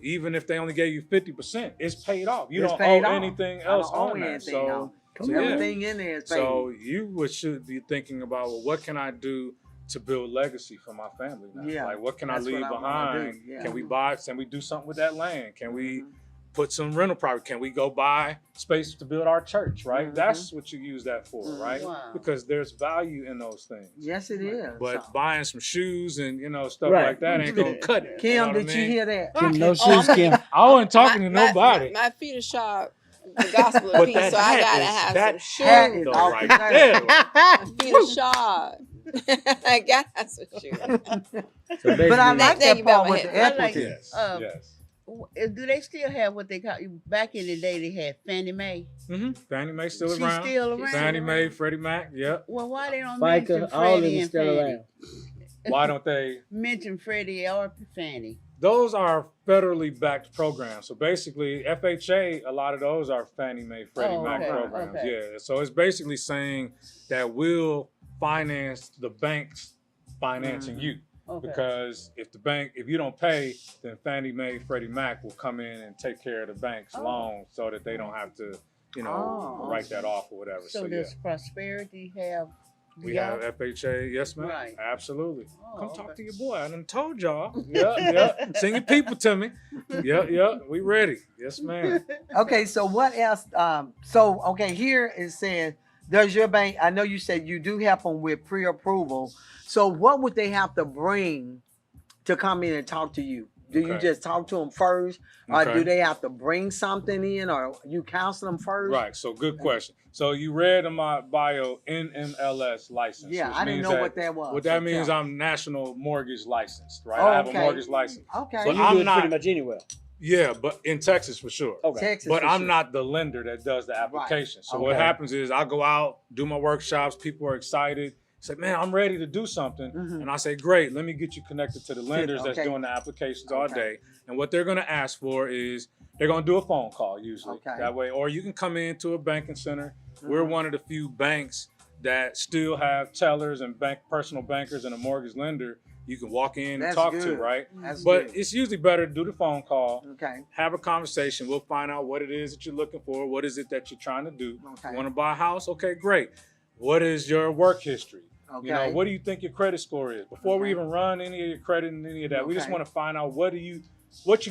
even if they only gave you 50%, it's paid off. You don't owe anything else on that. So everything in there is paid. So you should be thinking about, well, what can I do to build legacy for my family now? Yeah. Like, what can I leave behind? Can we do something with that land? Can we put some rental property? Can we go buy space to build our church, right? That's what you use that for, right? Wow. Because there's value in those things. Yes, it is. But buying some shoes and, stuff like that ain't going to cut it. Kim, did you hear that? Kim, no shoes, Kim. I wasn't talking to nobody. My feet are sharp. The gospel of peace, so I gotta have some shoes. Right there. My feet are sharp. I gotta have some shoes. But I like that part with the equity. Yes. Do they still have what they call, back in the day they had Fannie Mae? Fannie Mae still She's around. Still around. Fannie Mae, Freddie Mac, yep. Well, why they don't mention Freddie and still Fannie? around. Why don't they mention Freddie or Fannie? Those are federally backed programs. So basically, FHA, a lot of those are Fannie Mae, Freddie Mac programs. Okay. Yeah. So it's basically saying that we'll finance the banks financing you. Okay. Because if you don't pay, then Fannie Mae, Freddie Mac will come in and take care of the bank's loan so that they don't have to, write that off or whatever. So does Prosperity have? We have FHA, yes, ma'am. Right. Absolutely. Come talk to your boy. I done told y'all. Yeah. Send your people to me. Yeah. We ready. Yes, ma'am. Okay, so what else? Here it says, does your bank, I know you said you do help them with pre-approval. So what would they have to bring to come in and talk to you? Do you just talk to them first? Or do they have to bring something in, or you counsel them first? Right. So good question. So you read in my bio NMLS license. Yeah, I didn't know what that was. What that means, I'm national mortgage licensed, right? I have a mortgage license. Okay. So you do it pretty much anywhere. Yeah, but in Texas for sure. Okay. Texas but I'm not the lender that does the application. Right. So what happens is I go out, do my workshops, people are excited. Say, man, I'm ready to do something. And I say, great, let me get you connected to the lenders that's doing the applications all day. And what they're gonna ask for is, they're gonna do a phone call usually. That way, or you can come into a banking center. We're one of the few banks that still have tellers and personal bankers and a mortgage lender you can walk in and talk to, right? But it's usually better to do the phone call, have a conversation. We'll find out what it is that you're looking for. What is it that you're trying to do? You want to buy a house? Okay, great. What is your work history? What do you think your credit score is? Before we even run any of your credit and any of that, we just want to find out what you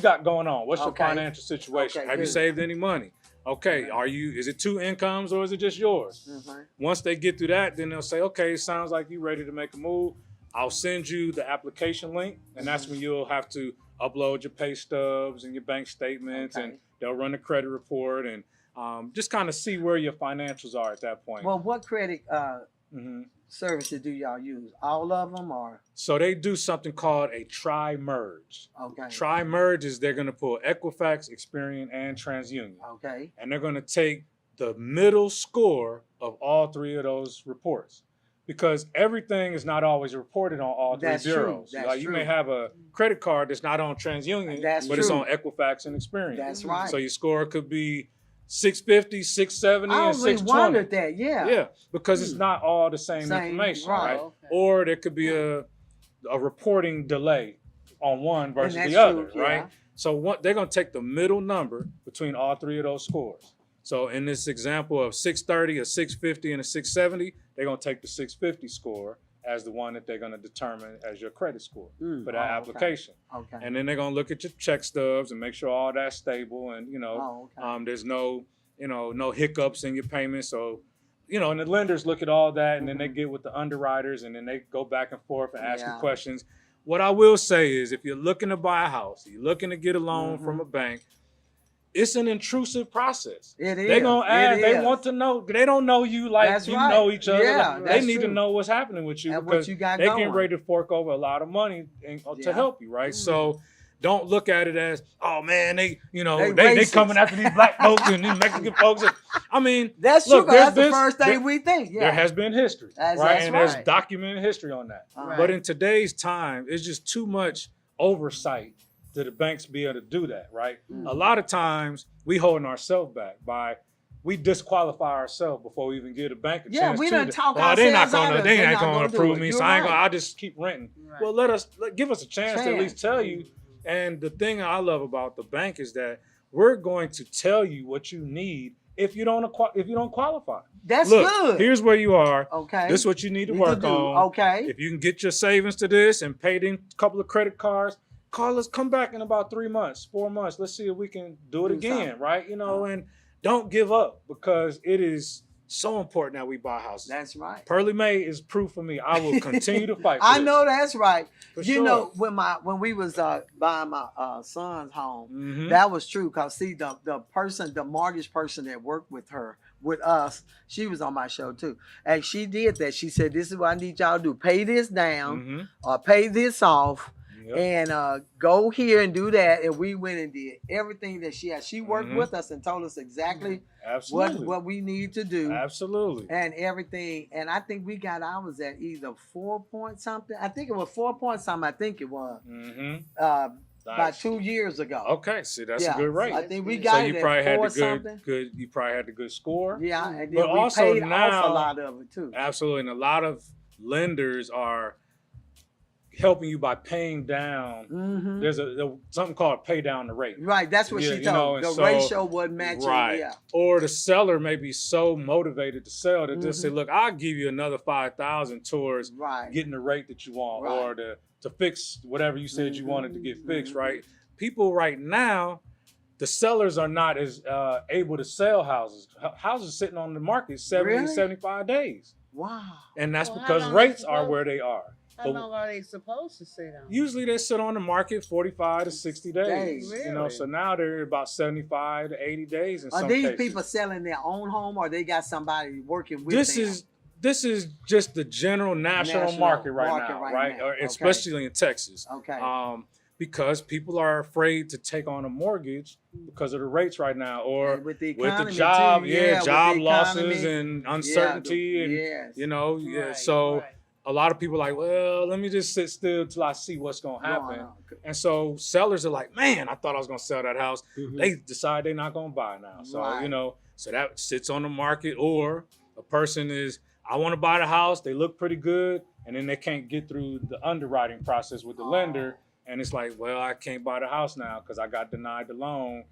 got going on. What's your financial situation? Have you saved any money? Okay, is it 2 incomes or is it just yours? Once they get through that, then they'll say, okay, it sounds like you're ready to make a move. I'll send you the application link, and that's when you'll have to upload your pay stubs and your bank statements, and they'll run a credit report and just kind of see where your financials are at that point. Well, what credit services do y'all use? All of them, or? So they do something called a tri-merge. Tri-merge is they're going to pull Equifax, Experian, and TransUnion. And they're going to take the middle score of all 3 of those reports. Because everything is not always reported on all 3 bureaus. You may have a credit card that's not on TransUnion, but it's on Equifax and Experian. That's right. So your score could be 650, 670, and 620. I wondered that, Yeah, because it's not all the same information, right? Or there could be a reporting delay on one versus the other, right? So they're going to take the middle number between all 3 of those scores. So in this example of 630, a 650, and a 670, they're going to take the 650 score as the one that they're going to determine as your credit score for that application. And then they're going to look at your check stubs and make sure all that's stable and, there's no hiccups in your payments. So, and the lenders look at all that, and then they get with the underwriters, and then they go back and forth and ask you questions. What I will say is, if you're looking to buy a house, you're looking to get a loan from a bank, it's an intrusive process. It is. They're going to ask, they want to know. They don't know you like you know each other. They need to know what's happening with you, because they're getting ready to fork over a lot of money to help you, right? So don't look at it as, oh man, they coming after these black folks and these Mexican folks. I mean, that's true. That's the first thing we think. There has been history, right? And there's documented history on that. But in today's time, it's just too much oversight to the banks be able to do that, right? A lot of times we holding ourselves back we disqualify ourselves before we even give the bank a chance. Yeah, we done talk ourselves they ain't gonna approve me, so I just keep renting. Well, give us a chance to at least tell you. And the thing I love about the bank is that we're going to tell you what you need if you don't qualify. That's good. Here's where you are. This is what you need to work on. If you can get your savings to this and pay them a couple of credit cards, call us, come back in about 3 months, 4 months. Let's see if we can do it again, right? And don't give up, because it is so important that we buy houses. That's right. Pearly May is proof for me. I will continue to fight for I know that's right. When we was buying my son's home, that was true. Because see, the mortgage person that worked with us, she was on my show too. And she did that. She said, this is what I need y'all to do. Pay this down or pay this off. And go here and do that. And we went and did everything that she had. She worked with us and told us exactly what we need to do. Absolutely. And everything. And I think we got ours at either 4 point something. I think it was 4 point something. I think it was. about 2 years ago. Okay, see, that's a good rate. I think we got so it you probably at had the good. You probably had the good score. Yeah, and then but we also paid now, off a lot of it too. Absolutely, and a lot of lenders are helping you by paying down. Mm-hmm. There's something called pay down the rate. Right, that's what she told. The ratio wasn't matching. Right. Yeah. Or the seller may be so motivated to sell that just say, look, I'll give you another $5,000 towards getting the rate that you want, or to fix whatever you said you wanted to get fixed, right? People right now, the sellers are not as able to sell houses. Houses sitting on the market 70, 75 days. Wow. And that's because rates are where they are. How long are they supposed to sit on? Usually they sit on the market 45 to 60 days. Really? You know, so now they're about 75 to 80 days in some cases. cases. Are these people selling their own home, or they got somebody working with them? This is just the general national market right now, right? Or especially in Texas. Okay. Because people are afraid to take on a mortgage because of the rates right now, or with the job, too. Job losses and uncertainty, and you know, so. A lot of people are like, well, let me just sit still till I see what's going to happen. And so sellers are like, man, I thought I was going to sell that house. They decide they're not going to buy now. So, you know, so that sits on the market. Or a person is, I want to buy the house. They look pretty good. And then they can't get through the underwriting process with the lender. And it's like, well, I can't buy the house now because I got denied the loan.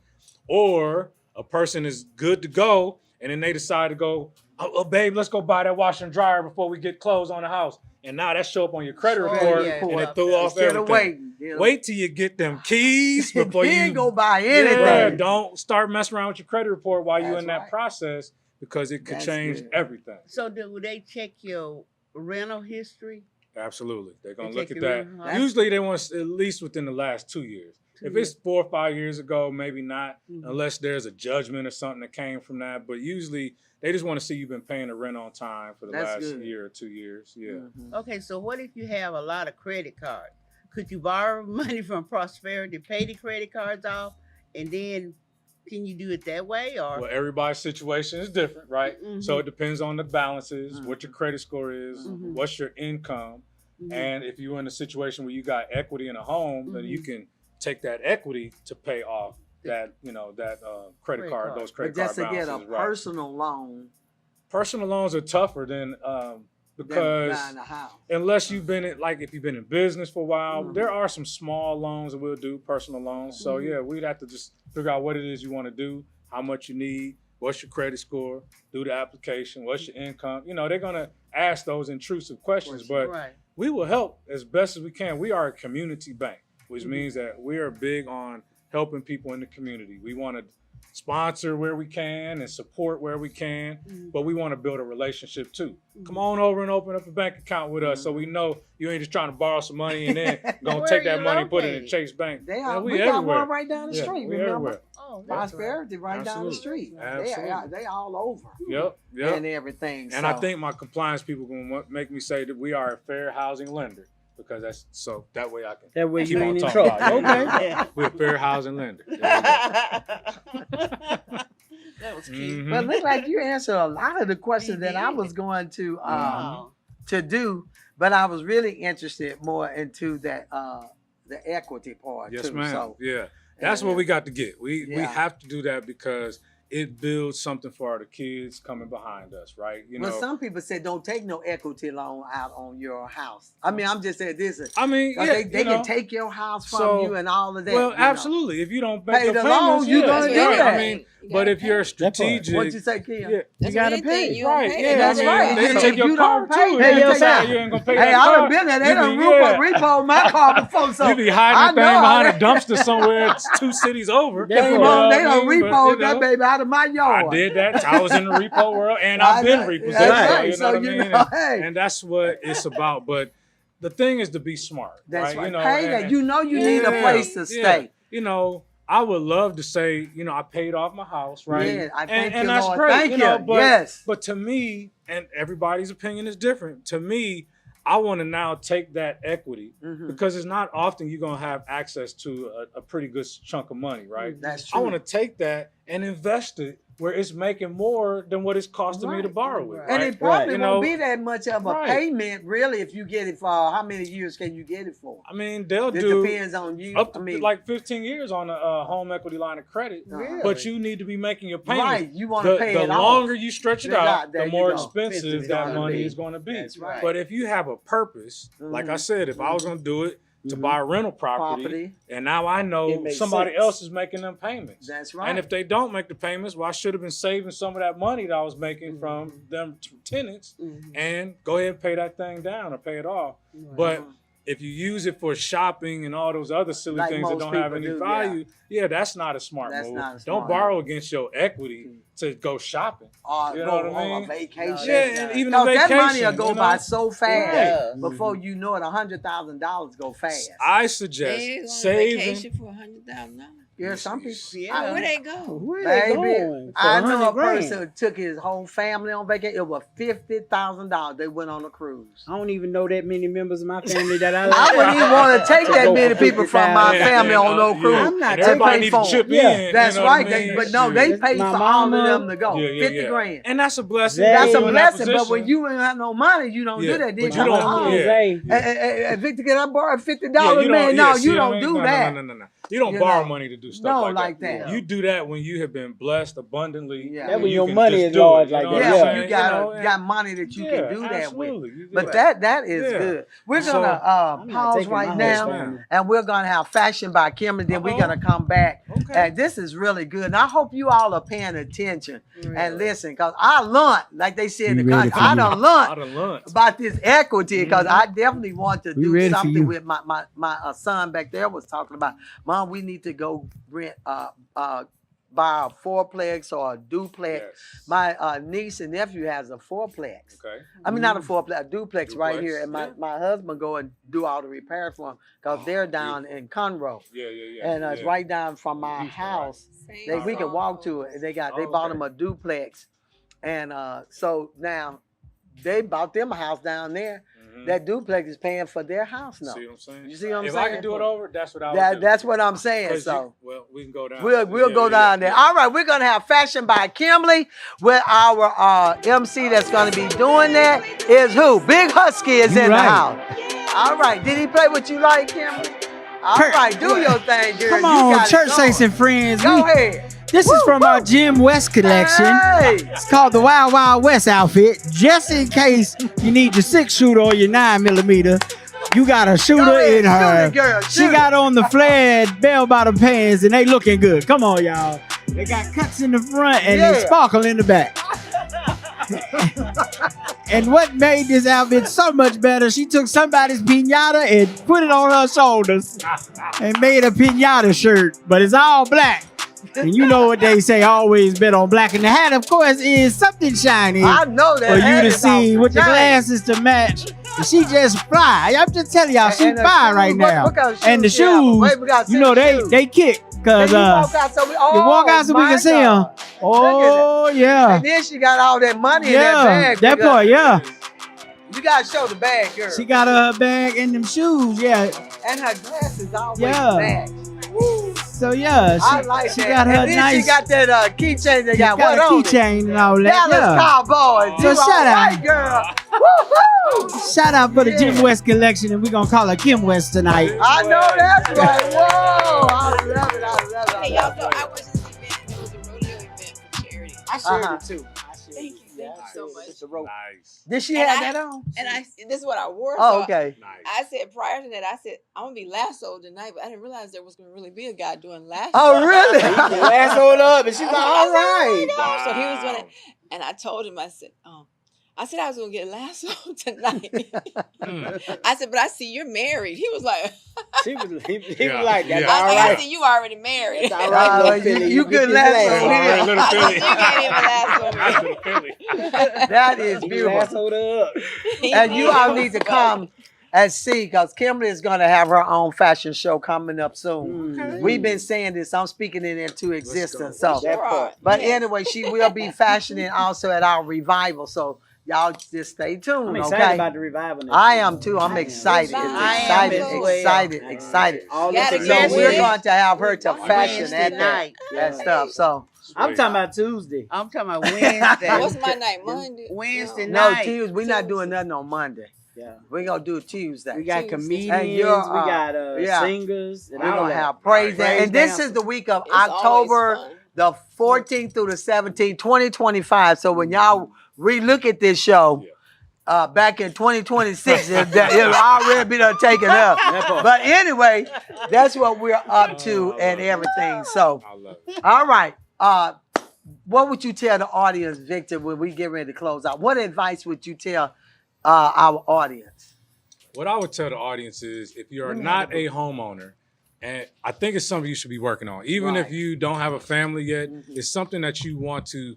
Or a person is good to go. And then they decide to go, oh, babe, let's go buy that washer and dryer before we get clothes on the house. And now that show up on your credit report, and it threw off everything. Wait till you get them keys before you go buy anything. Yeah, don't start messing around with your credit report while you're in that process, because it could change everything. So do they check your rental history? Absolutely. They're going to look at that. Usually they want at least within the last 2 years. If it's 4 or 5 years ago, maybe not, unless there's a judgment or something that came from that. But usually they just want to see you've been paying the rent on time for the last year or 2 years. Yeah. Okay, so what if you have a lot of credit cards? Could you borrow money from Prosperity, pay the credit cards off, and then can you do it that way? Or well, everybody's situation is different, right? So it depends on the balances, what your credit score is, what's your income. And if you're in a situation where you got equity in a home, then you can take that equity to pay off that, you know, that credit card, those credit card balances. But just to get a personal loan. Personal loans are tougher than because unless you've been if you've been in business for a while, there are some small loans that we'll do, personal loans. So yeah, we'd have to just figure out what it is you want to do, how much you need, what's your credit score, do the application, what's your income. You know, they're gonna ask those intrusive questions, but we will help as best as we can. We are a community bank, which means that we are big on helping people in the community. We want to sponsor where we can and support where we can, but we want to build a relationship too. Come on over and open up a bank account with us so we know you ain't just trying to borrow some money and then gonna take that money and put it in Chase Bank. We got one right down the street, remember? Everywhere. Oh, Prosperity right down the street. They all over. Yep. And everything. And I think my compliance people gonna make me say that we are a fair housing lender. Because that's so that way I can keep on talking. Okay. We're a fair housing lender. That was cute. But it looked like you answered a lot of the questions that I was going to do, but I was really interested more into that the equity part. Yes, too. ma'am. So, yeah, that's what we got to get. We have to do that because it builds something for the kids coming behind us, right? You know, some people say don't take no equity loan out on your house. I mean, I'm just saying this. I mean, they can take your house from you and all of that. Well, absolutely. If you don't pay the loan, you're gonna do that. I mean, but if you're strategic, what you say, Kim? You gotta pay. Right? Yeah, that's right. They take your car too. You ain't gonna pay Hey, I done been there. They done repo my car before. So you be hiding that thing behind a dumpster somewhere 2 cities over. They done repoed that baby out of my yard. I did that. I was in the repo world, and I've been repossessed. Right. You know what I mean? And that's what it's about. But the thing is to be smart. That's right. You know, pay that. You know you need a place to stay. You know, I would love to say, you know, I paid off my house, right? Yeah, I thank you, and that's Lord. great. Thank you know, you. But, but to me, and everybody's opinion is different. To me, I want to now take that equity because it's not often you're going to have access to a pretty good chunk of money, right? That's true. I want to take that and invest it where it's making more than what it's costing me to borrow it. And it probably You won't know, be that much of a payment, really, if you get it for how many years can you get it for? I mean, they'll It do depends on you. up to I mean, like 15 years on a home equity line of credit. Really? But you need to be making your payments. Right, you want to pay the it off. longer you stretch it out, There the you more go. expensive that money is going to be. That's right. But if you have a purpose, like I said, if I was going to do it to buy a rental property, and now I know somebody else is making them payments. That's right. And if they don't make the payments, well, I should have been saving some of that money that I was making from them tenants and go ahead and pay that thing down or pay it off. But if you use it for shopping and all those other silly things that don't have any value, that's not a smart move. Don't borrow against your equity to go shopping. Or you go know what I mean? on a vacation. And even a vacation. That money will go by so fast. Yeah. Before you know it, $100,000 go fast. I suggest saving. for $100,000. Yeah, some people. Where they go? Where they Baby, going? I know a person who took his whole family on vacation. It was $50,000. They went on a cruise. I don't even know that many members of my family that I I wouldn't even want to take that many people from my family on no cruise. I'm not They Everybody pay need for to chip them. in. That's you know what right. I mean? But no, they paid for My all of mama- them to go. 50 grand. And that's a blessing. That's a being in that blessing. But when position. you ain't have no money, you don't do that. But Did you don't. Hey, Victor, can I borrow $50, you man? don't- No, see you what I don't mean? do No, that. No. You don't You borrow know, money to do stuff no, like like that. that. You do that when you have been blessed abundantly. Yeah. That when You your can money just is do large it, like know that. what I'm Yeah, saying? you got know, got money that you can do that absolutely. with. You do But that. that is good. We're So, gonna I'm not pause taking my right whole now, family. and we're gonna have Fashion by Kimberley. Then we're gonna come back. Okay. And this is really good. And I hope you all are paying attention and listen, cause I learned, like they said in the country, I done learned about this equity, because I definitely want to do something with my son back there was talking about. Mom, we need to go rent buy a fourplex or a duplex. Yes. My niece and nephew has a fourplex. Okay. I mean, not a fourplex, a duplex right here. And my husband go and do all the repairs for them, because they're down in Conroe. Yeah. And it's right down from my house. We can walk to it. They bought them a duplex. And so now they bought them a house down there. That duplex is paying for their house now. See what I'm saying? You see what I'm if saying? I can do it over, that's what I would do. That's what I'm saying. So we can go down. we'll go down there. All right, we're gonna have Fashion by Kimberley with our MC that's gonna be doing that is who? Big Husky is in the house. All right, did he play what you like, Kimberley? All right, do your thing, girl. Come on, church saints and friends. Go ahead. This is from our Jim West collection. Hey. It's called the Wild Wild West outfit. Just in case you need your 6-shooter or your 9mm, you got a shooter in her. Shoot it, girl. She got on the flared bell-bottom pants and they looking good. Come on, y'all. They got cuts in the front and they sparkle in the back. And what made this outfit so much better, she took somebody's piñata and put it on her shoulders and made a piñata shirt, but it's all black. And you know what they say, always bet on black. And the hat, of course, is something shiny. I know that. For you hat to is see awful with the shiny. glasses to match. And she just fly. I'm just telling y'all, she And the fly shoes, right now. what kind of And the shoes she have? shoes, Wait, we got you know, shoes. they kick. Cause You walk out so we, you walk out so we my can see them. God. Oh, yeah. And then she got all that money in that Yeah, bag. that because part, yeah. You gotta show the bag, girl. She got her bag and them shoes, yeah. And her glasses always Yeah. match. So yeah, I like she that. got her and then nice. she got that keychain that got got what a on it? keychain and all that. Dallas Yeah. Cowboys. So You shout all out. right, girl. Woo-hoo! Shout out for the Jim West collection, and we're gonna call her Kim West tonight. I know that's right. Whoa! I love it. Hey, y'all know I was at this event. It was a rodeo event for charity. I shared it too. Thank you so much. It's a rope. Nice. Did she And have I- that on? And this is what I wore. Oh, so okay. Nice. I said prior to that, I said I'm gonna be lassoed tonight, but I didn't realize there was gonna really be a guy doing lasso. Oh, really? Lassoed up, and she's like, all right. Wow. So he was gonna, and I told him, I said I was gonna get lassoed tonight. I said, but I see you're married. He was like, He was Yeah, like, that's yeah. all I was like, I right. said, you already married. That's all right, little Philly. you get could your lasso glasses. here. All right, little I said, Philly. you can't even lasso me. Little Philly. That is He beautiful. lassoed up. And you all need to come and see, because Kimberley is going to have her own fashion show coming up soon. We've been saying this. I'm speaking it into existence. So, That part. but anyway, she will be fashioning also at our revival. So y'all just stay tuned. I'm excited okay? about the revival. next I year. am too. I'm excited. I It's am excited. as well. Excited. All Gotta this So get we're it. going to have her to fashion Wednesday at that night. and stuff. So I'm talking about Tuesday. I'm talking about Wednesday. What's my night? Monday? Wednesday No, night. Tuesday. We're not doing nothing on Monday. Yeah. We're going to do it Tuesday. We got Tuesday. comedians, And we you're, got singers. We're going to have praise dance. And this is the week of It's always October fun. the 14th through the 17th, 2025. So when y'all re-look at this show, back in 2026, it'll already be done taken up. But anyway, that's what we're up to and everything. So, I love it. all right. What would you tell the audience, Victor, when we get ready to close out? What advice would you tell our audience? What I would tell the audience is if you're not a homeowner, and I think it's something you should be working on, even if you don't have a family yet, it's something that you want to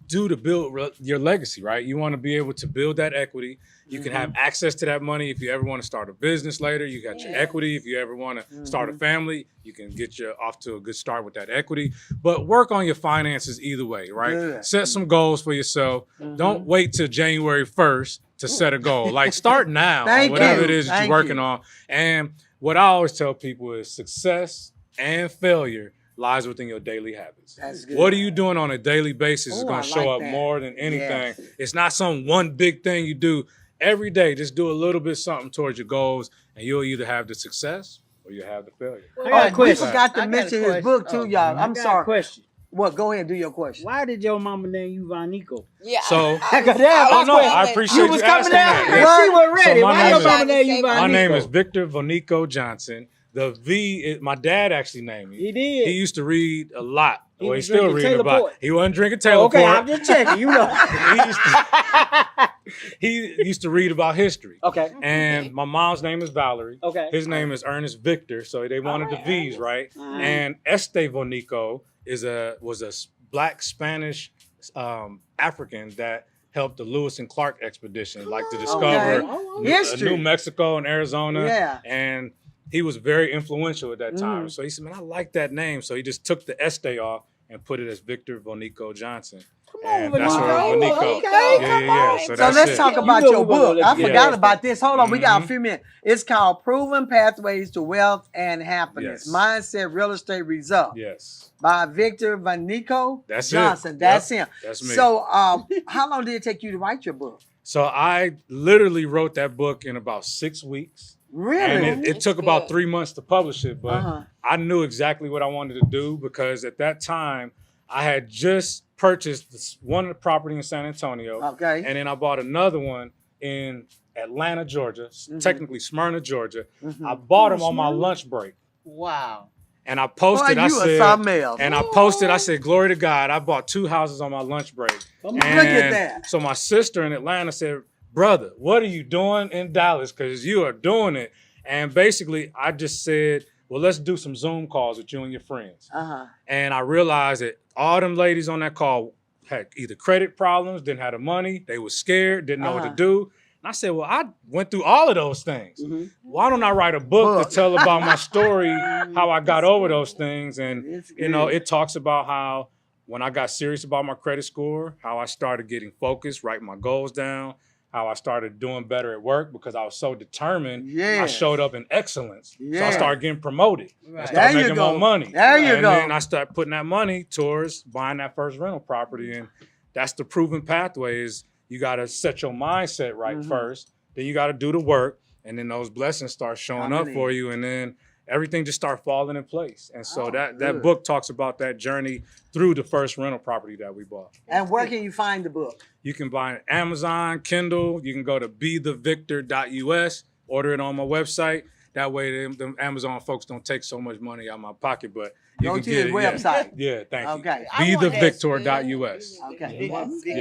do to build your legacy, right? You want to be able to build that equity. You can have access to that money if you ever want to start a business later. You got your equity. If you ever want to start a family, you can get you off to a good start with that equity. But work on your finances either way, right? Good. Set some goals for yourself. Don't wait till January 1st to set a goal. Like start now, Thank whatever you. it is that Thank you're working you. on. And what I always tell people is success and failure lies within your daily habits. That's good. What are you doing on a daily basis is Ooh, going I to show like up that. more than anything. Yes. It's not some one big thing you do every day. Just do a little bit something towards your goals, and you'll either have the success or you'll have the failure. I got a We question. forgot to I got a mention his question. book too, y'all. I I'm got a sorry. question. What? Go ahead and do your question. Why did your mama name you Vonico? Yeah. So- I was Oh, no, I coming. appreciate You you was coming asking down. that. She Yeah. was ready. So my Why name your is- mama name you Vonico? My name is Victor Vonico Johnson. The V, my dad actually named me. He did. He used to read a lot. He Well, was he's still drinking reading Taylor about. Port. He wasn't drinking Taylor Okay, Port. I'm just checking. You know. He used to read about history. Okay. And my mom's name is Valerie. Okay. His name is Ernest Victor, so they wanted the V's, right? Uh-huh. And Este Vonico was a Black Spanish African that helped the Lewis and Clark expedition, like to discover History. New Mexico and Arizona. Yeah. And he was very influential at that time. So he said, man, I like that name. So he just took the Este off and put it as Victor Vonico Johnson. And that's where Vonico. Okay, Yeah. So So that's let's it. talk about You know your we gonna book. let I you forgot get about this. Hold on, we got a Mhm. few minutes. It's called Proven Pathways to Wealth and Happiness. Yes. Mindset Real Estate Result Yes. by Victor Vonico That's it. Johnson. Yep. That's him. That's me. So how long did it take you to write your book? So I literally wrote that book in about 6 weeks. Really? And it took That's about good. 3 months to publish it, but I knew exactly what I wanted to do because at that time I had just purchased one property in San Antonio, Okay. and then I bought another one in Atlanta, Georgia, technically Smyrna, Georgia. I bought them on my lunch break, Wow. and I posted. Boy, I you are said, something else. and I posted. I said, "Glory to God! I bought 2 houses on my lunch break." Look at that. So my sister in Atlanta said, brother, what are you doing in Dallas? Because you are doing it. And basically, I just said, well, let's do some Zoom calls with you and your friends. And I realized that all them ladies on that call had either credit problems, didn't have the money, they were scared, didn't know what to do. And I said, well, I went through all of those things. Why don't I write a book to tell about my story, how I got over those things? And, you know, it talks about how when I got serious about my credit score, how I started getting focused, writing my goals down, how I started doing better at work because I was so determined. I showed up in excellence. So I started getting promoted. I started making more money. There you and go. then I started putting that money towards buying that first rental property. And that's the proven pathway is you got to set your mindset right first. Then you got to do the work. And then those blessings start showing up for you. And then everything just start falling in place. And so that book talks about that journey through the first rental property that we bought. And where can you find the book? You can buy it Amazon, Kindle. You can go to bethevictor.us, order it on my website. That way the Amazon folks don't take so much money out of my pocket, but you Go can to get his it. website. Yeah, thank you. Okay. Bethevictor.us. Okay.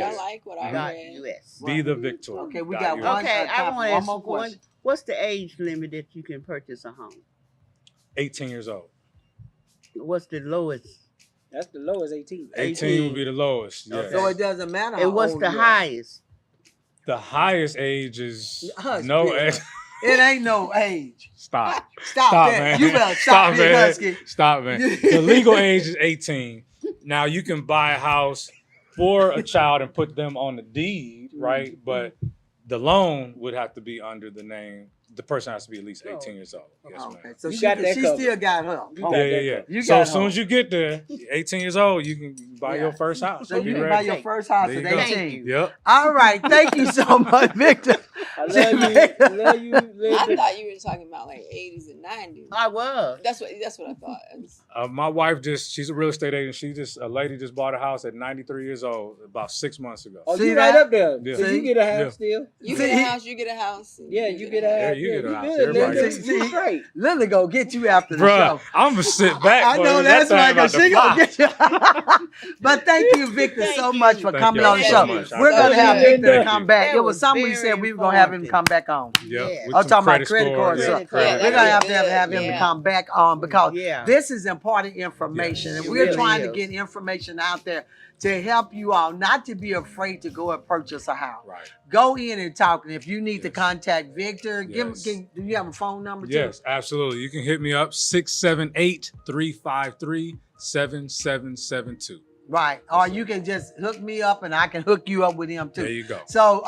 I like what I read. US. Be the Victor. Okay, we got one. Okay, I time for want to one ask more one. question. What's the age limit that you can purchase a home? 18 years old. What's the lowest? That's the lowest 18. 18 would be the lowest. Yes. So it doesn't matter. how And what's old the you are. highest? The highest age is Husky. no age. It ain't no age. Stop. Stop that. Man. You better stop it, man. Husky. Stop, man. The legal age is 18. Now you can buy a house for a child and put them on the deed, right? But The loan would have to be under the name. The person has to be at least 18 years old. Yes, Okay, ma'am. so You she got that covered. still got her. Yeah. You So got as soon her. as you get there, 18 years old, you can buy your first house. So you Be can ready. buy your first house There at you go. 18. Yep. All right. Thank you so much, Victor. I love you. I Linda. thought you were talking about like 80s and 90s. I was. That's what I thought. My wife she's a real estate agent. A lady just bought a house at 93 years old about 6 months ago. Oh, See you right that? up there. Yeah. So you get a house Yeah. still? You get a house, you get a house. Yeah, you get a house. Yeah, you get a house. Good, Everybody Linda. gets- You straight. Linda go get you after the Bruh, show. I'm gonna sit back. I know boy. that's That right, thing because about she to gonna fly. get you. But thank you, Victor, so much for Thank coming y'all on the so show. much. I We're gonna appreciate have it. Victor Thank come you. back. That It was was something we very said we were gonna have him informative. come back on. Yep. Yeah. with I'm some talking about credit scores, cards. yeah, So Credit we're cards. gonna have to have him Yeah. to come back on because Yeah. this is important information, and It we're really trying to is. get information out there to help you all not to be afraid to go and purchase a house. Right. Go in and talk, and if you need to Yes. contact Victor, Yes. do you have a phone number too? Yes, absolutely. You can hit me up 678-353-7772. Right. Or you can just hook me up and I can hook you up with him too. There you go. So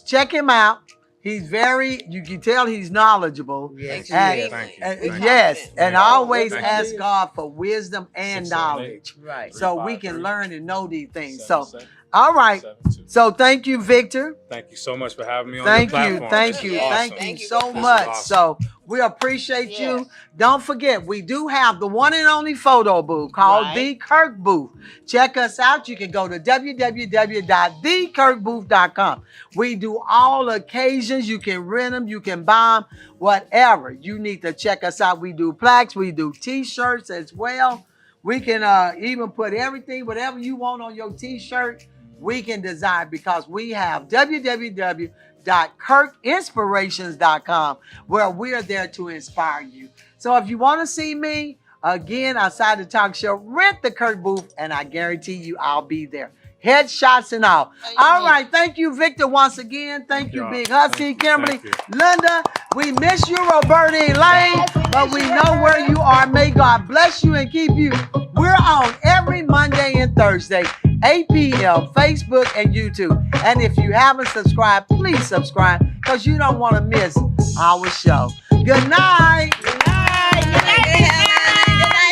check him out. He's you can tell he's knowledgeable. Yes. And- Thank you. and- Thank you. yes. And Thank you. always Thank you. ask God for wisdom and 678. knowledge Right. so we can 353. learn and know these things. So, 7772. all right. So thank you, Victor. Thank you so much for having me on Thank your you. platform. Thank This you. is awesome. Thank you Thank you. so This is much. awesome. So we appreciate Yes. you. Don't forget, we do have the one and only photo booth called Right. The Kirk Booth. Check us out. You can go to www.thekirkbooth.com. We do all occasions. You can rent them. You can buy them. Whatever. You need to check us out. We do plaques. We do T-shirts as well. We can even put everything, whatever you want on your T-shirt, we can design because we have www.kirkinspirations.com where we're there to inspire you. So if you want to see me, again, outside the talk show, rent the Kirk booth and I guarantee you I'll be there. Headshots and all. All right. Thank you, Victor, once again. Thank you, y'all. Big Husky, Thank you. Kimberley, Thank Linda. We miss you, Roberta Elaine, but we know where you are. May God bless you and keep you. We're on every Monday and Thursday, 8 p.m., Facebook and YouTube. And if you haven't subscribed, please subscribe because you don't want to miss our show. Good night. Good night,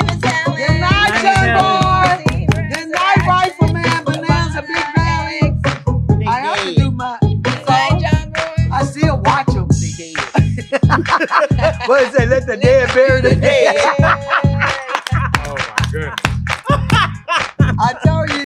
Miss Helen. Good night, John Boy. Good night, Rifleman, Bonanza, Big Valley. I have to do my Good night, John Boy. I still watch them. What is that? Let the dead bury the dead. Oh my goodness. I told you.